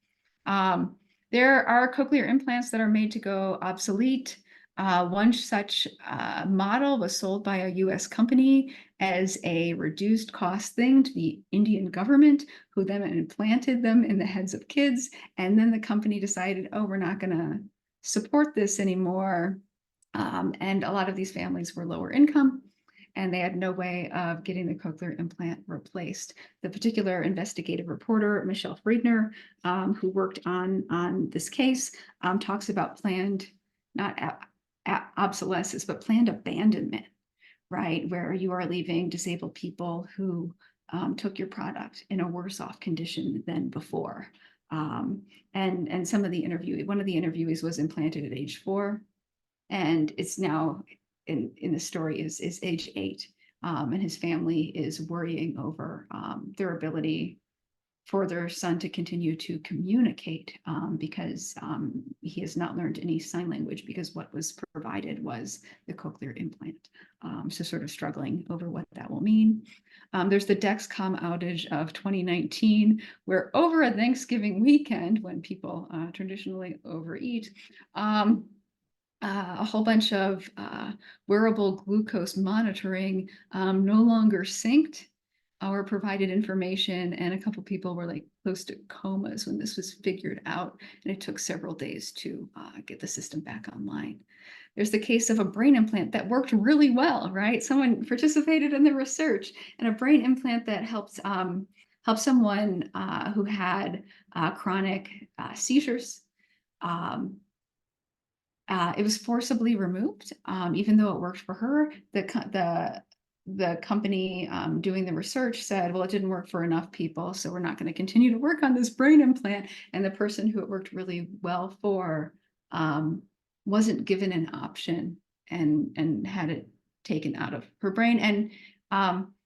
There are cochlear implants that are made to go obsolete. One such model was sold by a US company as a reduced cost thing to the Indian government, who then implanted them in the heads of kids. And then the company decided, oh, we're not going to support this anymore. And a lot of these families were lower income, and they had no way of getting the cochlear implant replaced. The particular investigative reporter, Michelle Friedner, who worked on this case, talks about planned, not obsolescence, but planned abandonment, right? Where you are leaving disabled people who took your product in a worse off condition than before. And some of the one of the interviewees was implanted at age 4, and it's now in the story is age 8, and his family is worrying over their ability for their son to continue to communicate, because he has not learned any sign language because what was provided was the cochlear implant. So sort of struggling over what that will mean. There's the Dexcom outage of 2019, where over a Thanksgiving weekend, when people traditionally overeat, a whole bunch of wearable glucose monitoring no longer synced or provided information, and a couple people were like close to comas when this was figured out, and it took several days to get the system back online. There's the case of a brain implant that worked really well, right? Someone participated in the research, and a brain implant that helped someone who had chronic seizures. It was forcibly removed, even though it worked for her. The company doing the research said, well, it didn't work for enough people, so we're not going to continue to work on this brain implant. And the person who it worked really well for wasn't given an option and had it taken out of her brain. And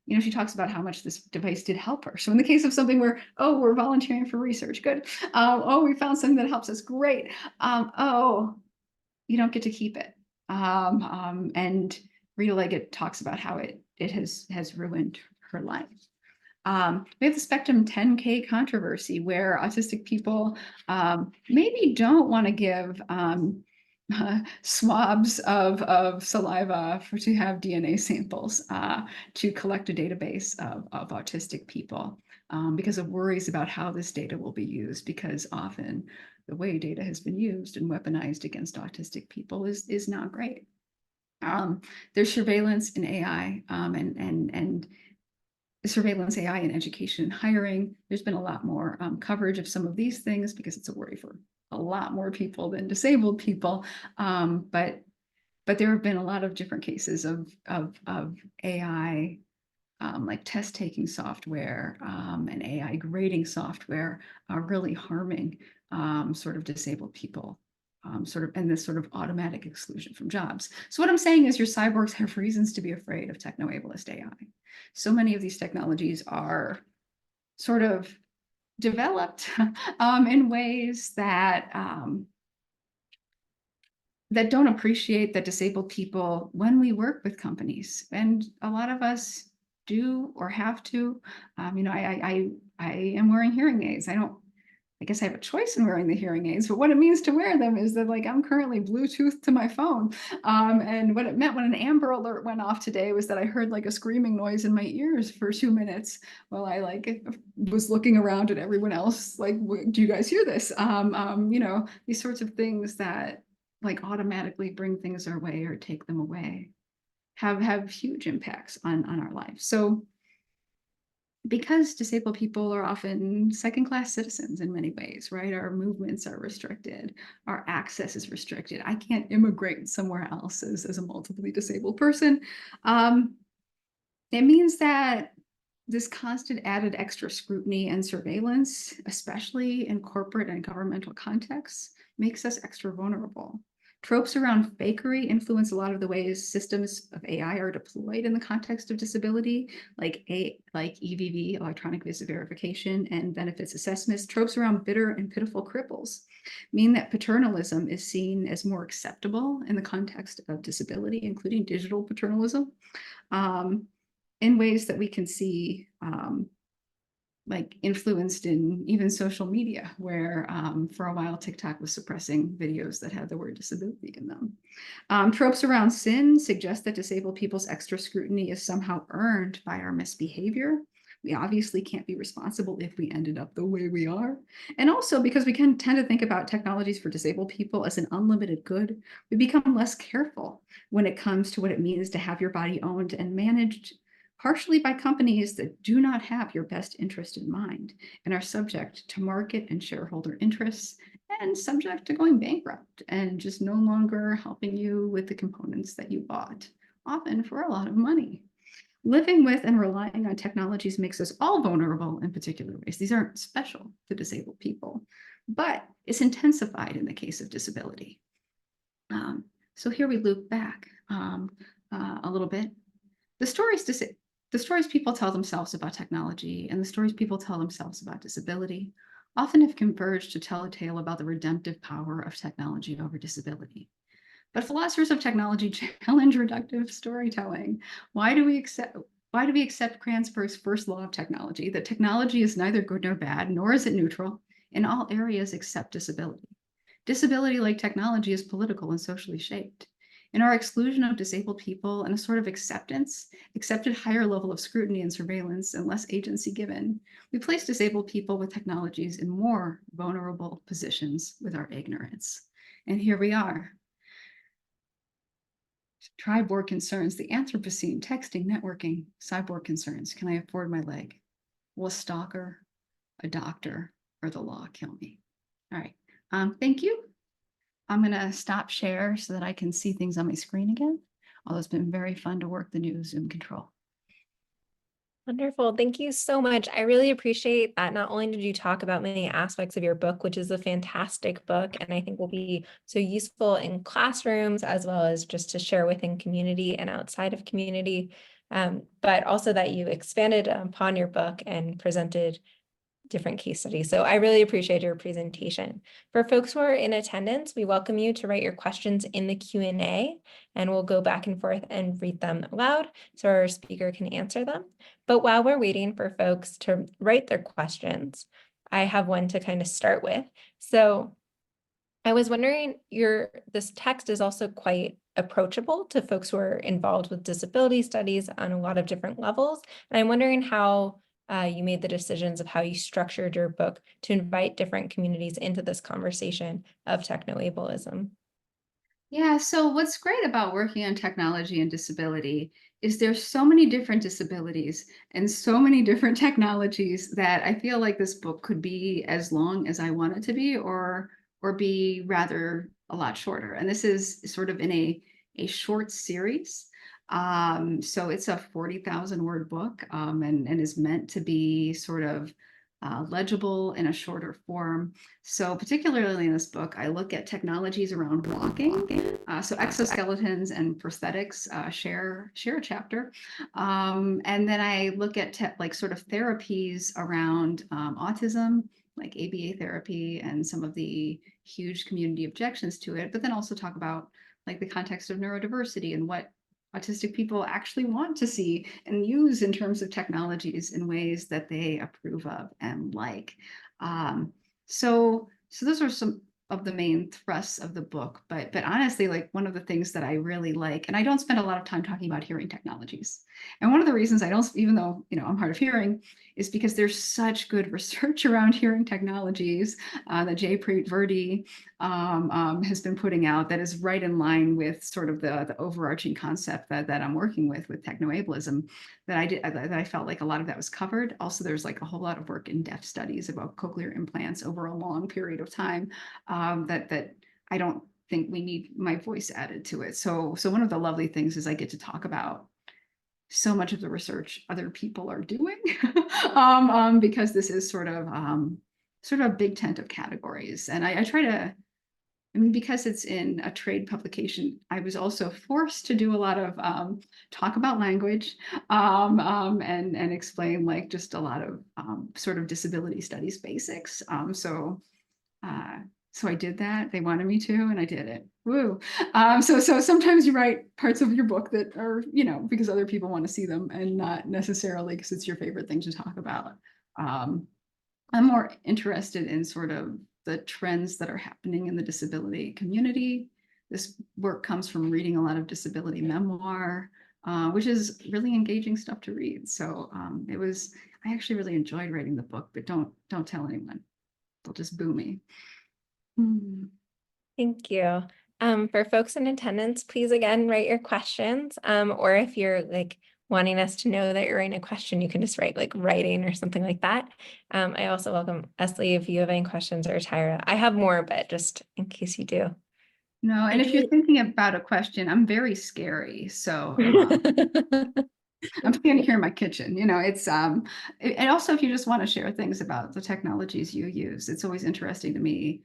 you know, she talks about how much this device did help her. So in the case of something where, oh, we're volunteering for research, good. Oh, we found something that helps us, great. Oh, you don't get to keep it. And Rita Leggett talks about how it has ruined her life. We have the Spectrum 10K controversy, where autistic people maybe don't want to give swabs of saliva to have DNA samples to collect a database of autistic people because of worries about how this data will be used, because often the way data has been used and weaponized against autistic people is not great. There's surveillance in AI and surveillance AI in education and hiring. There's been a lot more coverage of some of these things because it's a worry for a lot more people than disabled people. But there have been a lot of different cases of AI, like test taking software and AI grading software really harming sort of disabled people. And this sort of automatic exclusion from jobs. So what I'm saying is your cyborgs have reasons to be afraid of techno-ableist AI. So many of these technologies are sort of developed in ways that that don't appreciate that disabled people when we work with companies. And a lot of us do or have to. You know, I am wearing hearing aids. I guess I have a choice in wearing the hearing aids, but what it means to wear them is that, like, I'm currently Bluetooth to my phone. And what it meant when an Amber Alert went off today was that I heard like a screaming noise in my ears for 2 minutes while I like was looking around at everyone else. Like, do you guys hear this? You know, these sorts of things that like automatically bring things our way or take them away have huge impacts on our lives. So because disabled people are often second-class citizens in many ways, right? Our movements are restricted, our access is restricted. I can't immigrate somewhere else as a multiply disabled person. It means that this constant added extra scrutiny and surveillance, especially in corporate and governmental contexts, makes us extra vulnerable. Tropes around fakery influence a lot of the ways systems of AI are deployed in the context of disability, like EVV, electronic visitor verification, and benefits assessments. Tropes around bitter and pitiful cripples mean that paternalism is seen as more acceptable in the context of disability, including digital paternalism, in ways that we can see like influenced in even social media, where for a while TikTok was suppressing videos that had the word disability in them. Tropes around sin suggest that disabled people's extra scrutiny is somehow earned by our misbehavior. We obviously can't be responsible if we ended up the way we are. And also because we can tend to think about technologies for disabled people as an unlimited good, we become less careful when it comes to what it means to have your body owned and managed partially by companies that do not have your best interest in mind and are subject to market and shareholder interests and subject to going bankrupt and just no longer helping you with the components that you bought, often for a lot of money. Living with and relying on technologies makes us all vulnerable in particular ways. These aren't special to disabled people, but it's intensified in the case of disability. So here we loop back a little bit. The stories people tell themselves about technology and the stories people tell themselves about disability often have converged to tell a tale about the redemptive power of technology over disability. But philosophers of technology challenge reductive storytelling. Why do we accept Cransberg's first law of technology, that technology is neither good nor bad, nor is it neutral in all areas except disability? Disability, like technology, is political and socially shaped. In our exclusion of disabled people and a sort of accepted higher level of scrutiny and surveillance and less agency given, we place disabled people with technologies in more vulnerable positions with our ignorance. And here we are. Tri-board concerns, the Anthropocene, texting, networking, cyborg concerns. Can I afford my leg? Will a stalker, a doctor, or the law kill me? All right. Thank you. I'm going to stop share so that I can see things on my screen again. Although it's been very fun to work the new Zoom control. Wonderful. Thank you so much. I really appreciate that. Not only did you talk about many aspects of your book, which is a fantastic book, and I think will be so useful in classrooms as well as just to share within community and outside of community, but also that you expanded upon your book and presented different case studies. So I really appreciate your presentation. For folks who are in attendance, we welcome you to write your questions in the Q&A, and we'll go back and forth and read them aloud so our speaker can answer them. But while we're waiting for folks to write their questions, I have one to kind of start with. So I was wondering, this text is also quite approachable to folks who are involved with disability studies on a lot of different levels. And I'm wondering how you made the decisions of how you structured your book to invite different communities into this conversation of technoableism. Yeah, so what's great about working on technology and disability is there's so many different disabilities and so many different technologies that I feel like this book could be as long as I want it to be, or be rather a lot shorter. And this is sort of in a short series. So it's a 40,000 word book, and is meant to be sort of legible in a shorter form. So particularly in this book, I look at technologies around walking. So exoskeletons and prosthetics share a chapter. And then I look at like sort of therapies around autism, like ABA therapy and some of the huge community objections to it, but then also talk about like the context of neurodiversity and what autistic people actually want to see and use in terms of technologies in ways that they approve of and like. So those are some of the main thrusts of the book, but honestly, like one of the things that I really like, and I don't spend a lot of time talking about hearing technologies. And one of the reasons I don't, even though, I'm hard of hearing, is because there's such good research around hearing technologies that Jay Preet-Verdi has been putting out that is right in line with sort of the overarching concept that I'm working with technoableism, that I felt like a lot of that was covered. Also, there's like a whole lot of work in depth studies about cochlear implants over a long period of time that I don't think we need my voice added to it. So one of the lovely things is I get to talk about so much of the research other people are doing because this is sort of a big tent of categories. And I try to, because it's in a trade publication, I was also forced to do a lot of talk about language and explain like just a lot of sort of disability studies basics. So I did that. They wanted me to, and I did it. Woo. So sometimes you write parts of your book that are, because other people want to see them and not necessarily because it's your favorite thing to talk about. I'm more interested in sort of the trends that are happening in the disability community. This work comes from reading a lot of disability memoir, which is really engaging stuff to read. So I actually really enjoyed writing the book, but don't tell anyone. They'll just boo me. Thank you. For folks in attendance, please again write your questions. Or if you're like wanting us to know that you're writing a question, you can just write like writing or something like that. I also welcome Esley if you have any questions, or Tyra. I have more, but just in case you do. No, and if you're thinking about a question, I'm very scary. So I'm standing here in my kitchen, it's and also if you just want to share things about the technologies you use, it's always interesting to me.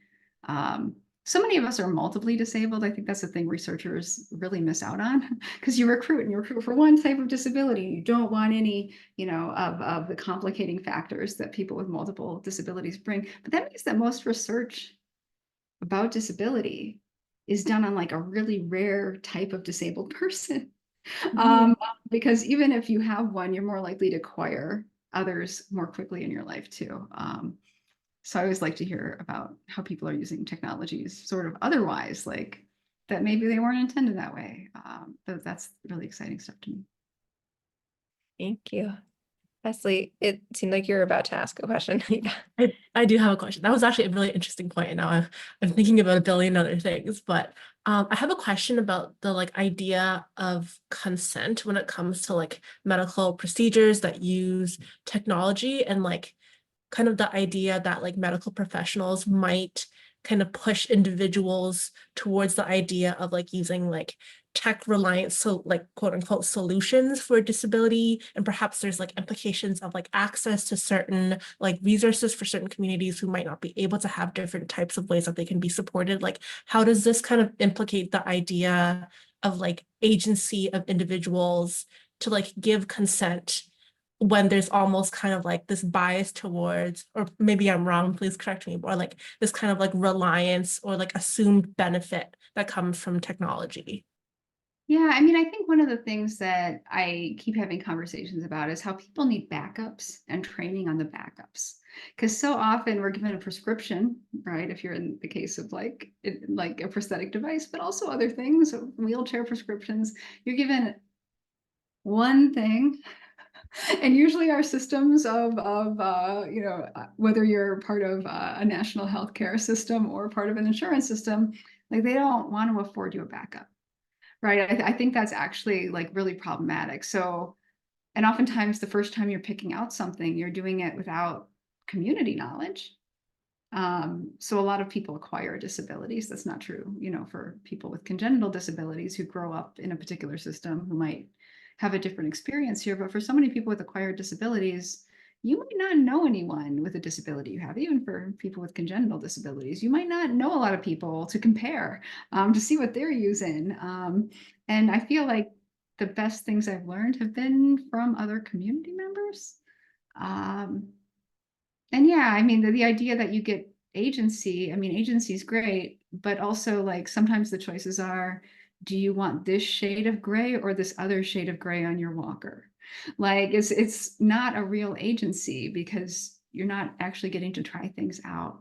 So many of us are multiply disabled. I think that's the thing researchers really miss out on, because you recruit for one type of disability. You don't want any, of the complicating factors that people with multiple disabilities bring. But that means that most research about disability is done on like a really rare type of disabled person. Because even if you have one, you're more likely to acquire others more quickly in your life too. So I always like to hear about how people are using technologies sort of otherwise, like that maybe they weren't intended that way. That's really exciting stuff to me. Thank you. Leslie, it seemed like you were about to ask a question. I do have a question. That was actually a really interesting point, and now I'm thinking about a billion other things. But I have a question about the idea of consent when it comes to medical procedures that use technology, and kind of the idea that medical professionals might kind of push individuals towards the idea of using tech reliant, so quote unquote solutions for disability, and perhaps there's implications of access to certain resources for certain communities who might not be able to have different types of ways that they can be supported. How does this kind of implicate the idea of agency of individuals to give consent when there's almost kind of this bias towards, or maybe I'm wrong, please correct me, or this kind of reliance or assumed benefit that comes from technology? Yeah, I mean, I think one of the things that I keep having conversations about is how people need backups and training on the backups. Because so often we're given a prescription, right? If you're in the case of like a prosthetic device, but also other things, wheelchair prescriptions, you're given one thing. And usually our systems of whether you're part of a national healthcare system or part of an insurance system, they don't want to afford you a backup. Right. I think that's actually really problematic. So, and oftentimes the first time you're picking out something, you're doing it without community knowledge. So a lot of people acquire disabilities. That's not true, for people with congenital disabilities who grow up in a particular system who might have a different experience here. But for so many people with acquired disabilities, you might not know anyone with a disability you have. Even for people with congenital disabilities, you might not know a lot of people to compare, to see what they're using. And I feel like the best things I've learned have been from other community members. And yeah, I mean, the idea that you get agency, I mean, agency is great, but also sometimes the choices are, do you want this shade of gray or this other shade of gray on your walker? It's not a real agency because you're not actually getting to try things out.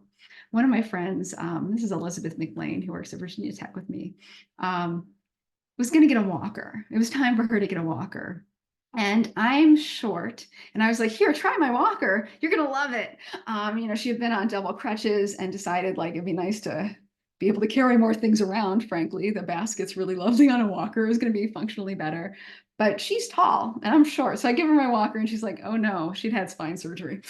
One of my friends, this is Elizabeth McLean, who works at Virginia Tech with me, was going to get a walker. It was time for her to get a walker. And I'm short. And I was like, here, try my walker. You're going to love it. She had been on double crutches and decided it'd be nice to be able to carry more things around. Frankly, the basket's really lovely on a walker. It was going to be functionally better. But she's tall and I'm short. So I give her my walker and she's like, oh no, she'd had spine surgery.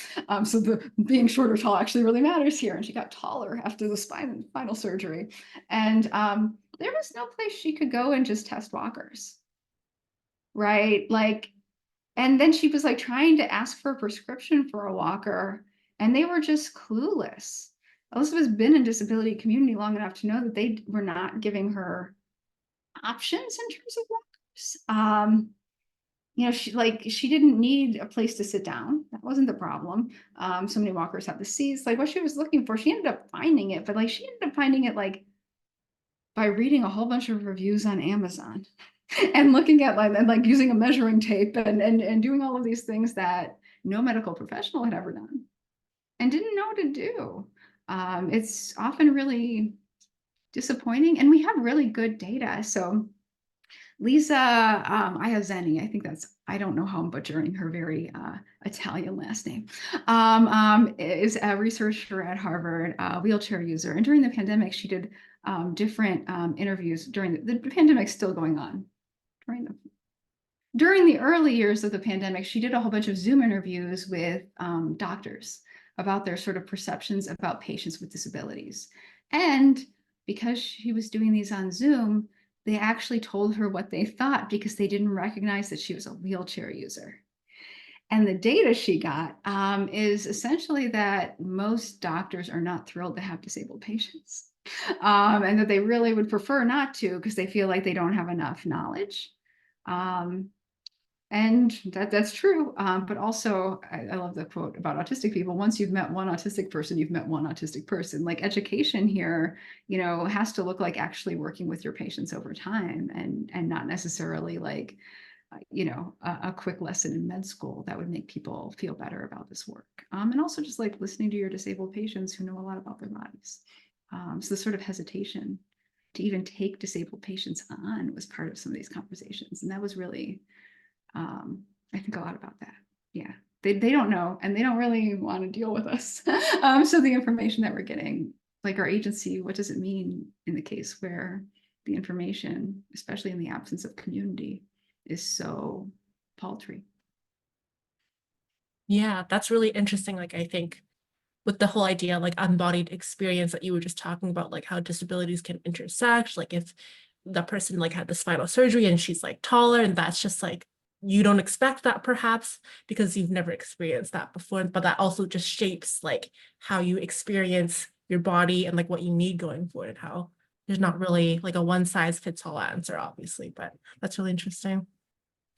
So the being short or tall actually really matters here. And she got taller after the spinal surgery. And there was no place she could go and just test walkers. Right? And then she was trying to ask for a prescription for a walker, and they were just clueless. Elizabeth's been in disability community long enough to know that they were not giving her options in terms of walkers. She didn't need a place to sit down. That wasn't the problem. So many walkers have the seats. What she was looking for, she ended up finding it, but she ended up finding it by reading a whole bunch of reviews on Amazon. And looking at using a measuring tape and doing all of these things that no medical professional had ever done and didn't know what to do. It's often really disappointing, and we have really good data. So Lisa Iazeni, I don't know how I'm butchering her very Italian last name, is a researcher at Harvard, a wheelchair user. And during the pandemic, she did different interviews during the pandemic's still going on. During the early years of the pandemic, she did a whole bunch of Zoom interviews with doctors about their sort of perceptions about patients with disabilities. And because she was doing these on Zoom, they actually told her what they thought because they didn't recognize that she was a wheelchair user. And the data she got is essentially that most doctors are not thrilled to have disabled patients, and that they really would prefer not to because they feel like they don't have enough knowledge. And that's true. But also, I love the quote about autistic people. Once you've met one autistic person, you've met one autistic person. Education here, has to look like actually working with your patients over time and not necessarily a quick lesson in med school that would make people feel better about this work. And also just listening to your disabled patients who know a lot about their bodies. So the sort of hesitation to even take disabled patients on was part of some of these conversations. And that was really, I think a lot about that. Yeah, they don't know, and they don't really want to deal with us. So the information that we're getting, like our agency, what does it mean in the case where the information, especially in the absence of community, is so paltry? Yeah, that's really interesting. Like, I think with the whole idea, like embodied experience that you were just talking about, like how disabilities can intersect, like if the person like had the spinal surgery and she's like taller, and that's just like, you don't expect that perhaps because you've never experienced that before, but that also just shapes like how you experience your body and like what you need going forward, and how there's not really like a one size fits all answer, obviously, but that's really interesting.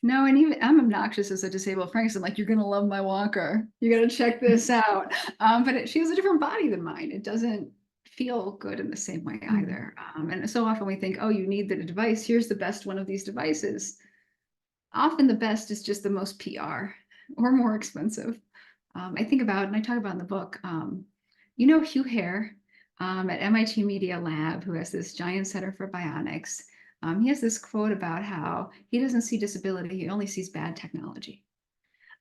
No, and even I'm obnoxious as a disabled friend. I'm like, you're gonna love my walker. You gotta check this out. But she has a different body than mine. It doesn't feel good in the same way either. And so often we think, oh, you need the device. Here's the best one of these devices. Often the best is just the most PR or more expensive. I think about, and I talk about in the book, you know, Hugh Hare at MIT Media Lab, who has this giant center for bionics. He has this quote about how he doesn't see disability, he only sees bad technology.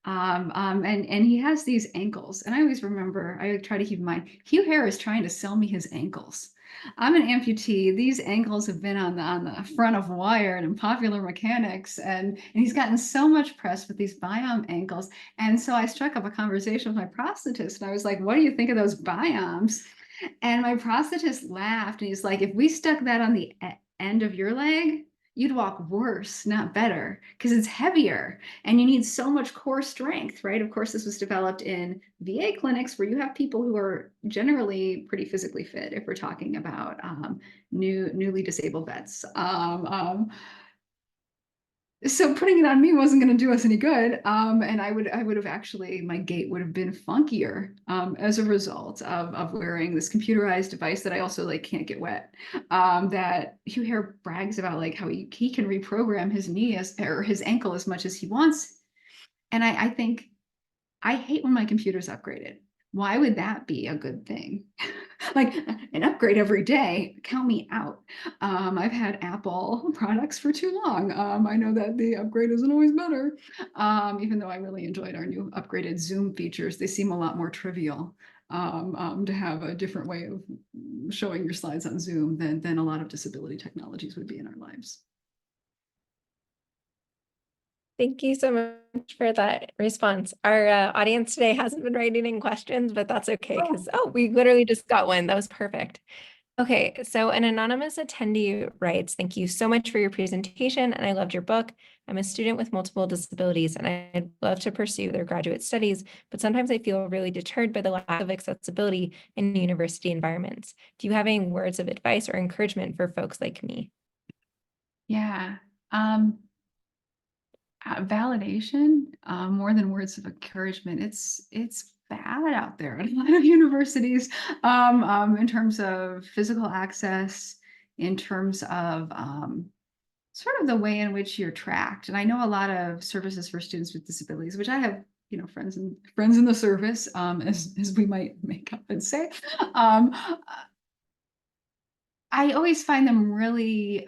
And he has these ankles, and I always remember, I try to keep in mind, Hugh Hare is trying to sell me his ankles. I'm an amputee. These ankles have been on the front of Wired and Popular Mechanics, and he's gotten so much press with these biome ankles. And so I struck up a conversation with my prosthetist, and I was like, what do you think of those biomes? And my prosthetist laughed, and he's like, if we stuck that on the end of your leg, you'd walk worse, not better, because it's heavier and you need so much core strength, right? Of course, this was developed in VA clinics where you have people who are generally pretty physically fit, if we're talking about newly disabled vets. So putting it on me wasn't going to do us any good. And I would have actually, my gait would have been funkier as a result of wearing this computerized device that I also like can't get wet. That Hugh Hare brags about, like how he can reprogram his knee or his ankle as much as he wants. And I think I hate when my computer's upgraded. Why would that be a good thing? Like an upgrade every day, count me out. I've had Apple products for too long. I know that the upgrade isn't always better. Even though I really enjoyed our new upgraded Zoom features, they seem a lot more trivial to have a different way of showing your slides on Zoom than a lot of disability technologies would be in our lives. Thank you so much for that response. Our audience today hasn't been writing in questions, but that's okay because, we literally just got one. That was perfect. Okay, so an anonymous attendee writes, thank you so much for your presentation, and I loved your book. I'm a student with multiple disabilities, and I'd love to pursue their graduate studies, but sometimes I feel really deterred by the lack of accessibility in university environments. Do you have any words of advice or encouragement for folks like me? Yeah. Validation, more than words of encouragement. It's bad out there at a lot of universities in terms of physical access, in terms of sort of the way in which you're tracked. And I know a lot of services for students with disabilities, which I have, you know, friends in the service, as we might make up and say. I always find them really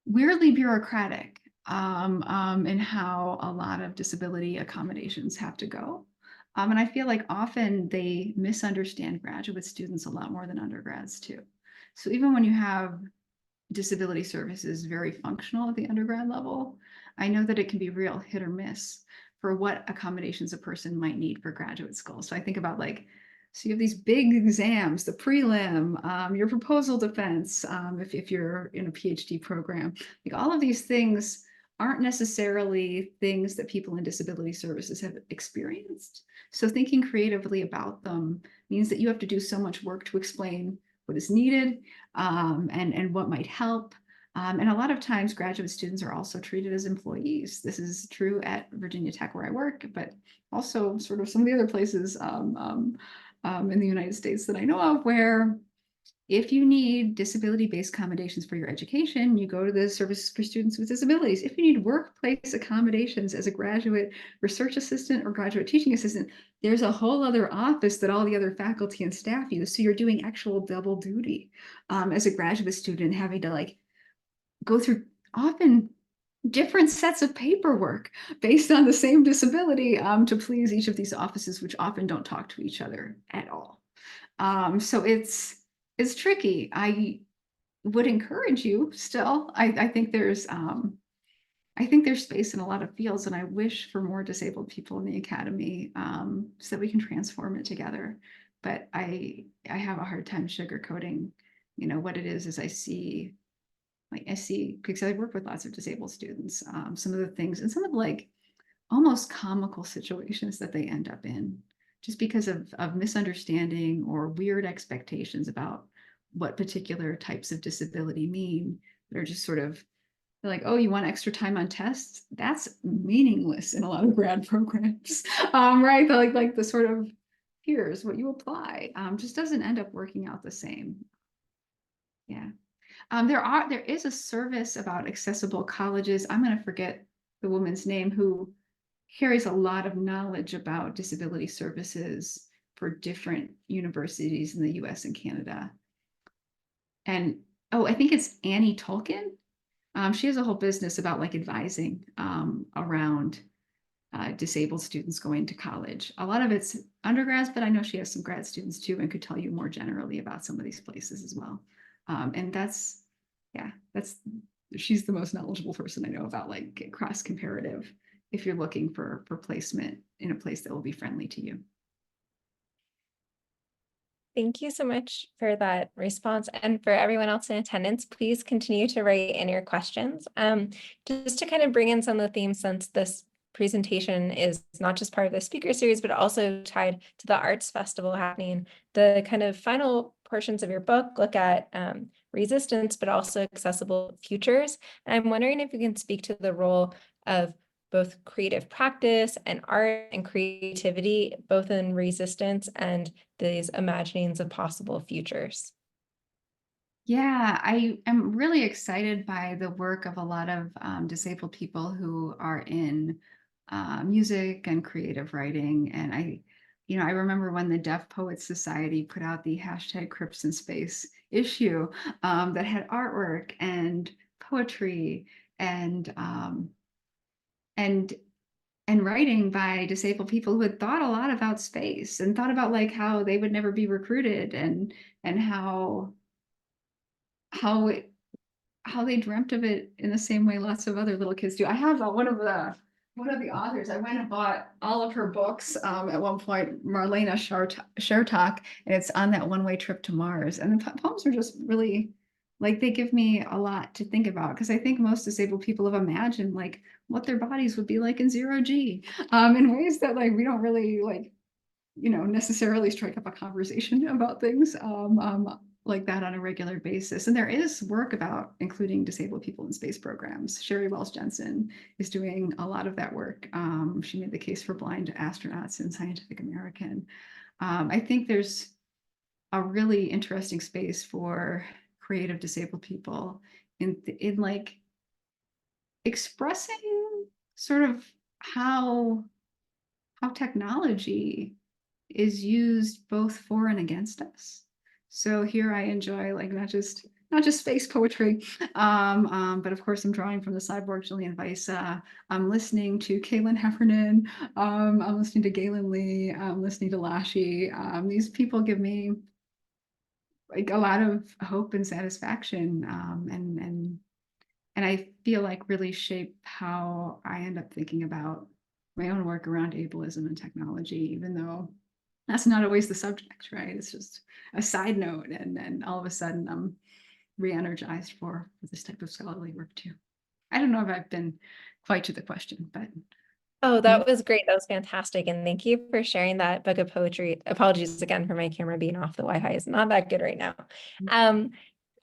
weirdly bureaucratic in how a lot of disability accommodations have to go. And I feel like often they misunderstand graduate students a lot more than undergrads too. So even when you have disability services very functional at the undergrad level, I know that it can be real hit or miss for what accommodations a person might need for graduate school. So I think about, like, so you have these big exams, the prelim, your proposal defense, if you're in a PhD program, like all of these things aren't necessarily things that people in disability services have experienced. So thinking creatively about them means that you have to do so much work to explain what is needed and what might help. And a lot of times graduate students are also treated as employees. This is true at Virginia Tech where I work, but also sort of some of the other places in the United States that I know of, where if you need disability-based accommodations for your education, you go to the Services for Students with Disabilities. If you need workplace accommodations as a graduate research assistant or graduate teaching assistant, there's a whole other office that all the other faculty and staff use. So you're doing actual double duty as a graduate student, having to like go through often different sets of paperwork based on the same disability to please each of these offices, which often don't talk to each other at all. So it's tricky. I would encourage you still. I think there's space in a lot of fields, and I wish for more disabled people in the academy so that we can transform it together. But I have a hard time sugarcoating, what it is I see, because I work with lots of disabled students, some of the things and some of like almost comical situations that they end up in just because of misunderstanding or weird expectations about what particular types of disability mean. They're just sort of like, oh, you want extra time on tests? That's meaningless in a lot of grad programs, right? Like the sort of here's what you apply just doesn't end up working out the same. Yeah. There is a service about accessible colleges. I'm going to forget the woman's name who carries a lot of knowledge about disability services for different universities in the US and Canada. And oh, I think it's Annie Tolkien. She has a whole business about like advising around disabled students going to college. A lot of it's undergrads, but I know she has some grad students too and could tell you more generally about some of these places as well. And she's the most knowledgeable person I know about like cross comparative if you're looking for placement in a place that will be friendly to you. Thank you so much for that response. And for everyone else in attendance, please continue to write in your questions. Just to kind of bring in some of the themes, since this presentation is not just part of the speaker series, but also tied to the arts festival happening. The kind of final portions of your book look at resistance, but also accessible futures. And I'm wondering if you can speak to the role of both creative practice and art and creativity, both in resistance and these imaginings of possible futures. Yeah, I am really excited by the work of a lot of disabled people who are in music and creative writing. And I remember when the Deaf Poets Society put out the #CripsInSpace issue that had artwork and poetry and writing by disabled people who had thought a lot about space and thought about like how they would never be recruited and how they dreamt of it in the same way lots of other little kids do. I have one of the authors. I went and bought all of her books at one point, Marlena Shertok, and it's on that one-way trip to Mars. And the poems are just really like they give me a lot to think about because I think most disabled people have imagined like what their bodies would be like in 0G in ways that like we don't really like necessarily strike up a conversation about things like that on a regular basis. And there is work about including disabled people in space programs. Sherry Wells Jensen is doing a lot of that work. She made the case for blind astronauts in Scientific American. I think there's a really interesting space for creative disabled people in like expressing sort of how technology is used both for and against us. So here I enjoy like not just space poetry, but of course I'm drawing from the cyborg Jillian Weiss. I'm listening to Caitlin Heffernan. I'm listening to Galen Lee. I'm listening to Lashy. These people give me like a lot of hope and satisfaction, and I feel like really shape how I end up thinking about my own work around ableism and technology, even though that's not always the subject, right? It's just a side note, and then all of a sudden I'm re-energized for this type of scholarly work too. I don't know if I've been quite to the question, but Oh, that was great. That was fantastic. And thank you for sharing that book of poetry. Apologies again for my camera being off. The Wi-Fi is not that good right now.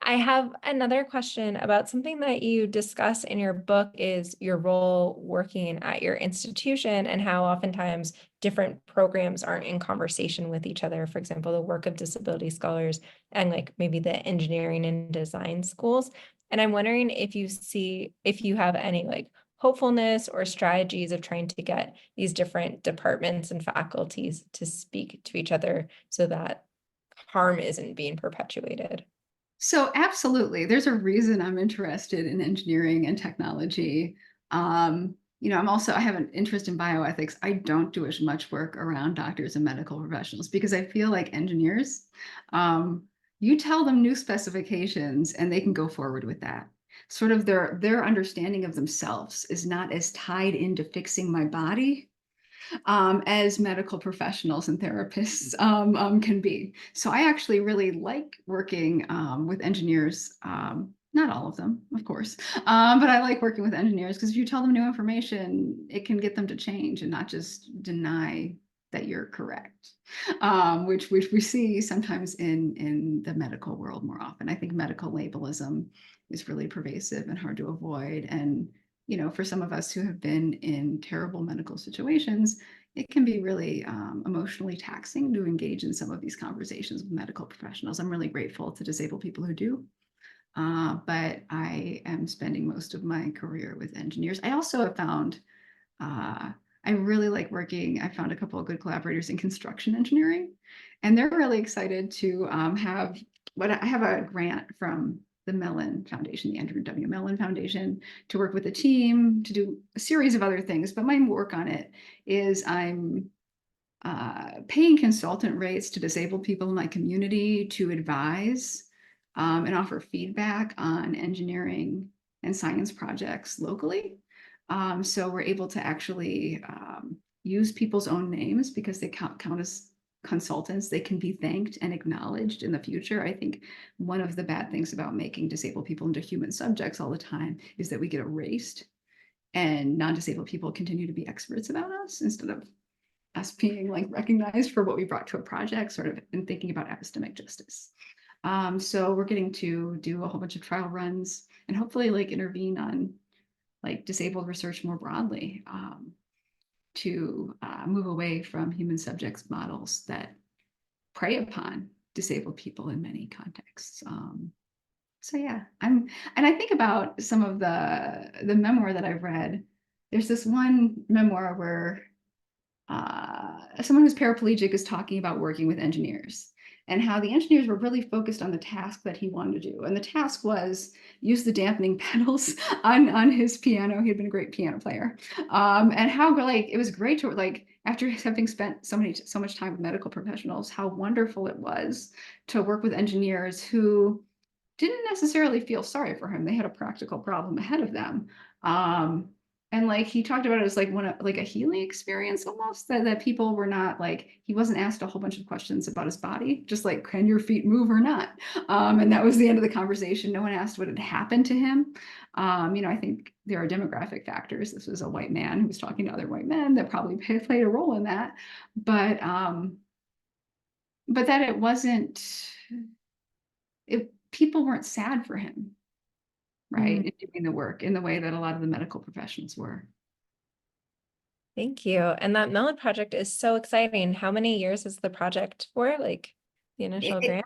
I have another question about something that you discuss in your book is your role working at your institution and how oftentimes different programs aren't in conversation with each other. For example, the work of disability scholars and like maybe the engineering and design schools. And I'm wondering if you have any like hopefulness or strategies of trying to get these different departments and faculties to speak to each other so that harm isn't being perpetuated. So absolutely, there's a reason I'm interested in engineering and technology. I have an interest in bioethics. I don't do as much work around doctors and medical professionals because I feel like engineers, you tell them new specifications and they can go forward with that. Sort of their understanding of themselves is not as tied into fixing my body as medical professionals and therapists can be. So I actually really like working with engineers, not all of them, of course, but I like working with engineers because if you tell them new information, it can get them to change and not just deny that you're correct, which we see sometimes in the medical world more often. I think medical labelism is really pervasive and hard to avoid. And for some of us who have been in terrible medical situations, it can be really emotionally taxing to engage in some of these conversations with medical professionals. I'm really grateful to disabled people who do. But I am spending most of my career with engineers. I also have found I really like working. I found a couple of good collaborators in construction engineering, and they're really excited to I have a grant from the Mellon Foundation, the Andrew W. Mellon Foundation, to work with a team to do a series of other things. But my work on it is I'm paying consultant rates to disabled people in my community to advise and offer feedback on engineering and science projects locally. So we're able to actually use people's own names because they count as consultants. They can be thanked and acknowledged in the future. I think one of the bad things about making disabled people into human subjects all the time is that we get erased and non-disabled people continue to be experts about us instead of us being like recognized for what we brought to a project, sort of, and thinking about epistemic justice. So we're getting to do a whole bunch of trial runs and hopefully like intervene on like disabled research more broadly to move away from human subjects models that prey upon disabled people in many contexts. So yeah, and I think about some of the memoir that I've read. There's this one memoir where someone who's paraplegic is talking about working with engineers and how the engineers were really focused on the task that he wanted to do. And the task was use the dampening pedals on his piano. He had been a great piano player. And how like it was great to like after having spent so much time with medical professionals, how wonderful it was to work with engineers who didn't necessarily feel sorry for him. They had a practical problem ahead of them. And like he talked about it as like like a healing experience almost that people were not like, he wasn't asked a whole bunch of questions about his body, just like, can your feet move or not? And that was the end of the conversation. No one asked what had happened to him. I think there are demographic factors. This was a white man who was talking to other white men that probably played a role in that. But that it wasn't, people weren't sad for him, right? In doing the work in the way that a lot of the medical professionals were. Thank you. And that Mellon project is so exciting. How many years is the project for, like the initial grant?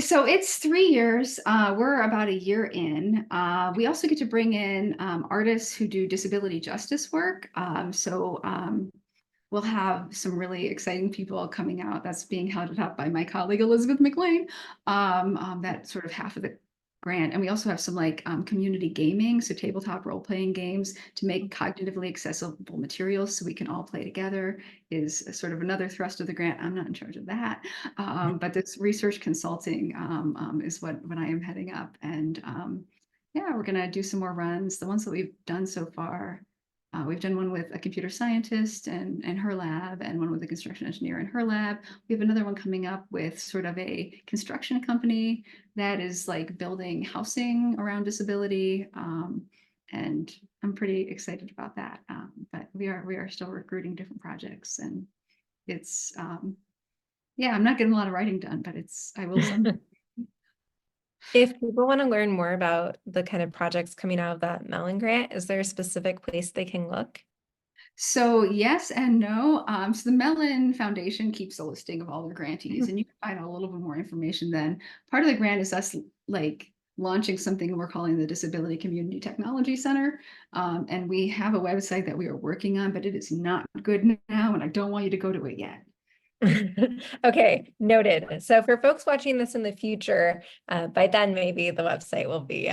So it's 3 years. We're about a year in. We also get to bring in artists who do disability justice work. We'll have some really exciting people coming out. That's being held up by my colleague Elizabeth McLean. That's sort of half of the grant. And we also have some like community gaming, so tabletop role-playing games to make cognitively accessible materials so we can all play together is sort of another thrust of the grant. I'm not in charge of that, but this research consulting is what I am heading up. And yeah, we're gonna do some more runs. The ones that we've done so far, we've done one with a computer scientist and her lab, and one with a construction engineer in her lab. We have another one coming up with sort of a construction company that is like building housing around disability. And I'm pretty excited about that. But we are still recruiting different projects, and it's yeah, I'm not getting a lot of writing done, but I will some. If people want to learn more about the kind of projects coming out of that Mellon grant, is there a specific place they can look? So yes and no. So the Mellon Foundation keeps a listing of all their grantees, and you can find out a little bit more information then. Part of the grant is us like launching something we're calling the Disability Community Technology Center. And we have a website that we are working on, but it is not good now, and I don't want you to go to it yet. Okay, noted. So for folks watching this in the future, by then maybe the website will be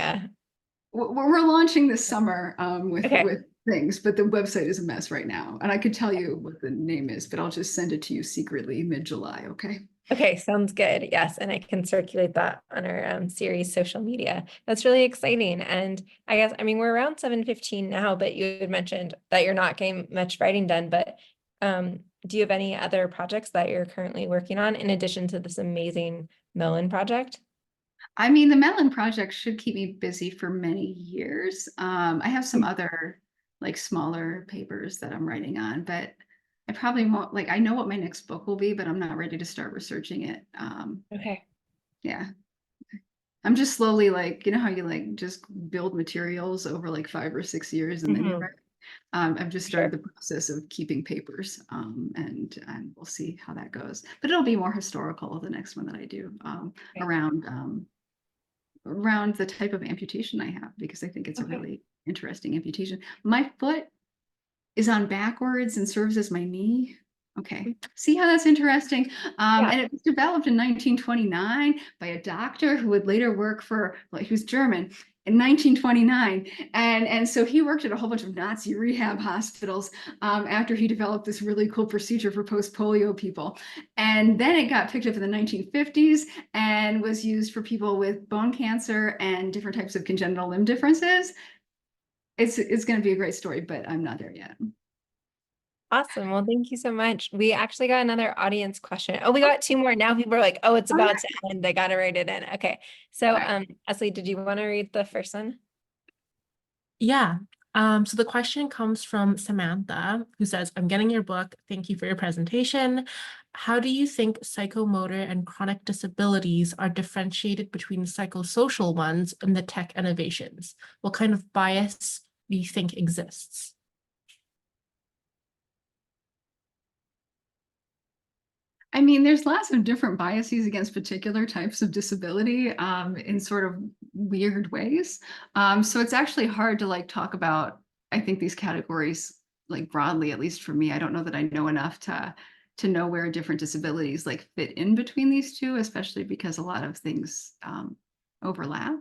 We're launching this summer Okay. with things, but the website is a mess right now. And I could tell you what the name is, but I'll just send it to you secretly mid-July, okay? Okay, sounds good. Yes, and I can circulate that on our series social media. That's really exciting. And I guess, I mean, we're around 7:15 now, but you had mentioned that you're not getting much writing done, but do you have any other projects that you're currently working on in addition to this amazing Mellon project? I mean, the Mellon project should keep me busy for many years. I have some other like smaller papers that I'm writing on, but I probably won't, like, I know what my next book will be, but I'm not ready to start researching it. Okay. Yeah. I'm just slowly like, you know how you like just build materials over like 5 or 6 years and then you Mhm. write. I've just Sure. started the process of keeping papers, and we'll see how that goes. But it'll be more historical, the next one that I do, Okay. around the type of amputation I have, because I think it's a Okay. really interesting amputation. My foot is on backwards and serves as my knee. Okay, see how that's interesting? Yeah. And it was developed in 1929 by a doctor who would later work for, well, he was German in 1929. And so he worked at a whole bunch of Nazi rehab hospitals after he developed this really cool procedure for post-polio people. And then it got picked up in the 1950s and was used for people with bone cancer and different types of congenital limb differences. It's going to be a great story, but I'm not there yet. Awesome. Well, thank you so much. We actually got another audience question. Oh, we got two more. Now people are like, oh, it's about to end. They got to write it in. Okay. So, Ashley, did you want to read the first one? Yeah. So the question comes from Samantha, who says, I'm getting your book. Thank you for your presentation. How do you think psychomotor and chronic disabilities are differentiated between psychosocial ones and the tech innovations? What kind of bias do you think exists? I mean, there's lots of different biases against particular types of disability in sort of weird ways. So it's actually hard to like talk about, I think, these categories like broadly, at least for me. I don't know that I know enough to know where different disabilities like fit in between these two, especially because a lot of things overlap.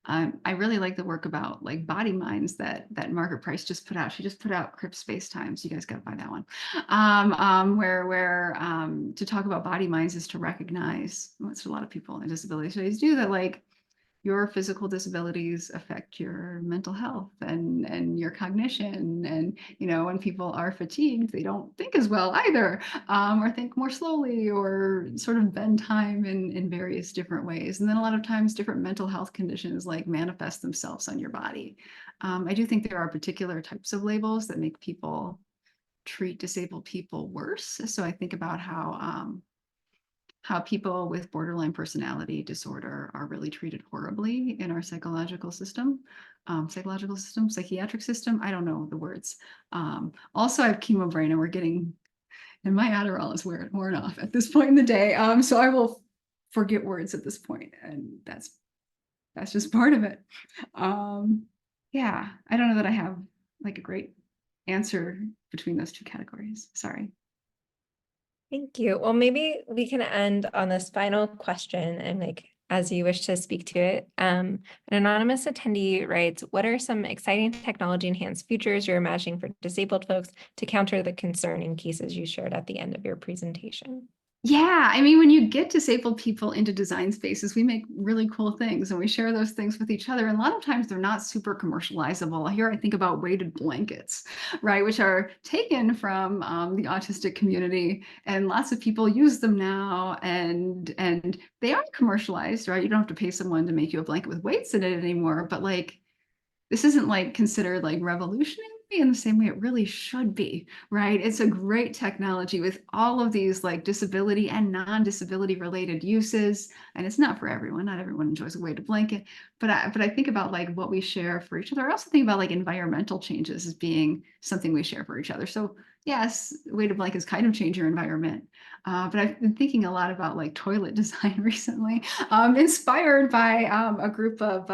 I really like the work about like body minds that Margaret Price just put out. She just put out Crip Space Times. You guys got to buy that one. Where to talk about body minds is to recognize what a lot of people in disability studies do, that like your physical disabilities affect your mental health and your cognition. And, you know, when people are fatigued, they don't think as well either, or think more slowly, or sort of bend time in various different ways. And then a lot of times different mental health conditions like manifest themselves on your body. I do think there are particular types of labels that make people treat disabled people worse. So I think about how people with borderline personality disorder are really treated horribly in our psychiatric system, psychiatric system. I don't know the words. Also, I have chemo brain, and and my Adderall is worn off at this point in the day. So I will forget words at this point, and that's just part of it. Yeah, I don't know that I have like a great answer between those two categories. Sorry. Thank you. Well, maybe we can end on this final question, and like, as you wish to speak to it. An anonymous attendee writes, what are some exciting technology enhanced features you're imagining for disabled folks to counter the concern in cases you shared at the end of your presentation? Yeah, I mean, when you get disabled people into design spaces, we make really cool things and we share those things with each other. And a lot of times they're not super commercializable. Here I think about weighted blankets, right, which are taken from the autistic community, and lots of people use them now. And they are commercialized, right? You don't have to pay someone to make you a blanket with weights in it anymore. But like, this isn't like considered like revolutionary be in the same way it really should be, right? It's a great technology with all of these like disability and non-disability related uses, and it's not for everyone. Not everyone enjoys a weighted blanket, but I think about like what we share for each other. I also think about like environmental changes as being something we share for each other. So yes, weighted blankets kind of change your environment, but I've been thinking a lot about like toilet design recently, inspired by a group of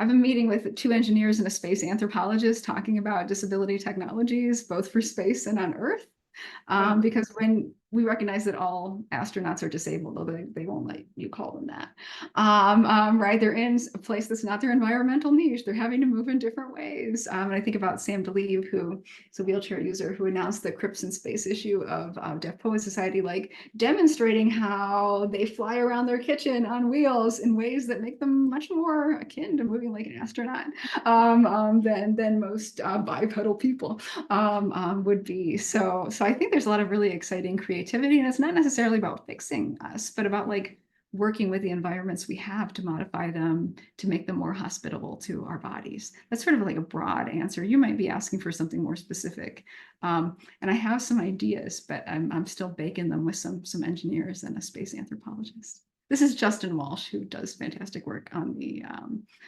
I've been meeting with 2 engineers and a space anthropologist talking about disability technologies, both for space and on Earth. Because when we recognize that all astronauts are disabled, although they won't let you call them that, right? They're in a place that's not their environmental niche. They're having to move in different ways. And I think about Sam DeLeve, who is a wheelchair user, who announced the Crips in Space issue of Deaf Poets Society, like demonstrating how they fly around their kitchen on wheels in ways that make them much more akin to moving like an astronaut than most bipedal people would be. So I think there's a lot of really exciting creativity, and it's not necessarily about fixing us, but about like working with the environments we have to modify them to make them more hospitable to our bodies. That's sort of like a broad answer. You might be asking for something more specific. And I have some ideas, but I'm still baking them with some engineers and a space anthropologist. This is Justin Walsh, who does fantastic work on the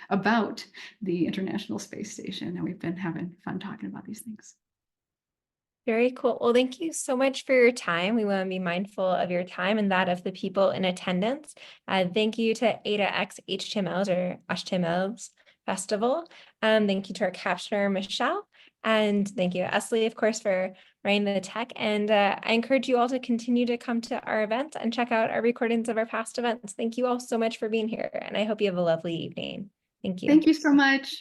about the International Space Station, and we've been having fun talking about these things. Very cool. Well, thank you so much for your time. We want to be mindful of your time and that of the people in attendance. Thank you to AdaX HTMLs or HTMLs Festival. Thank you to our captioner, Michelle. And thank you, Esley, of course, for running the tech. And I encourage you all to continue to come to our events and check out our recordings of our past events. Thank you all so much for being here. And I hope you have a lovely evening. Thank you. Thank you so much.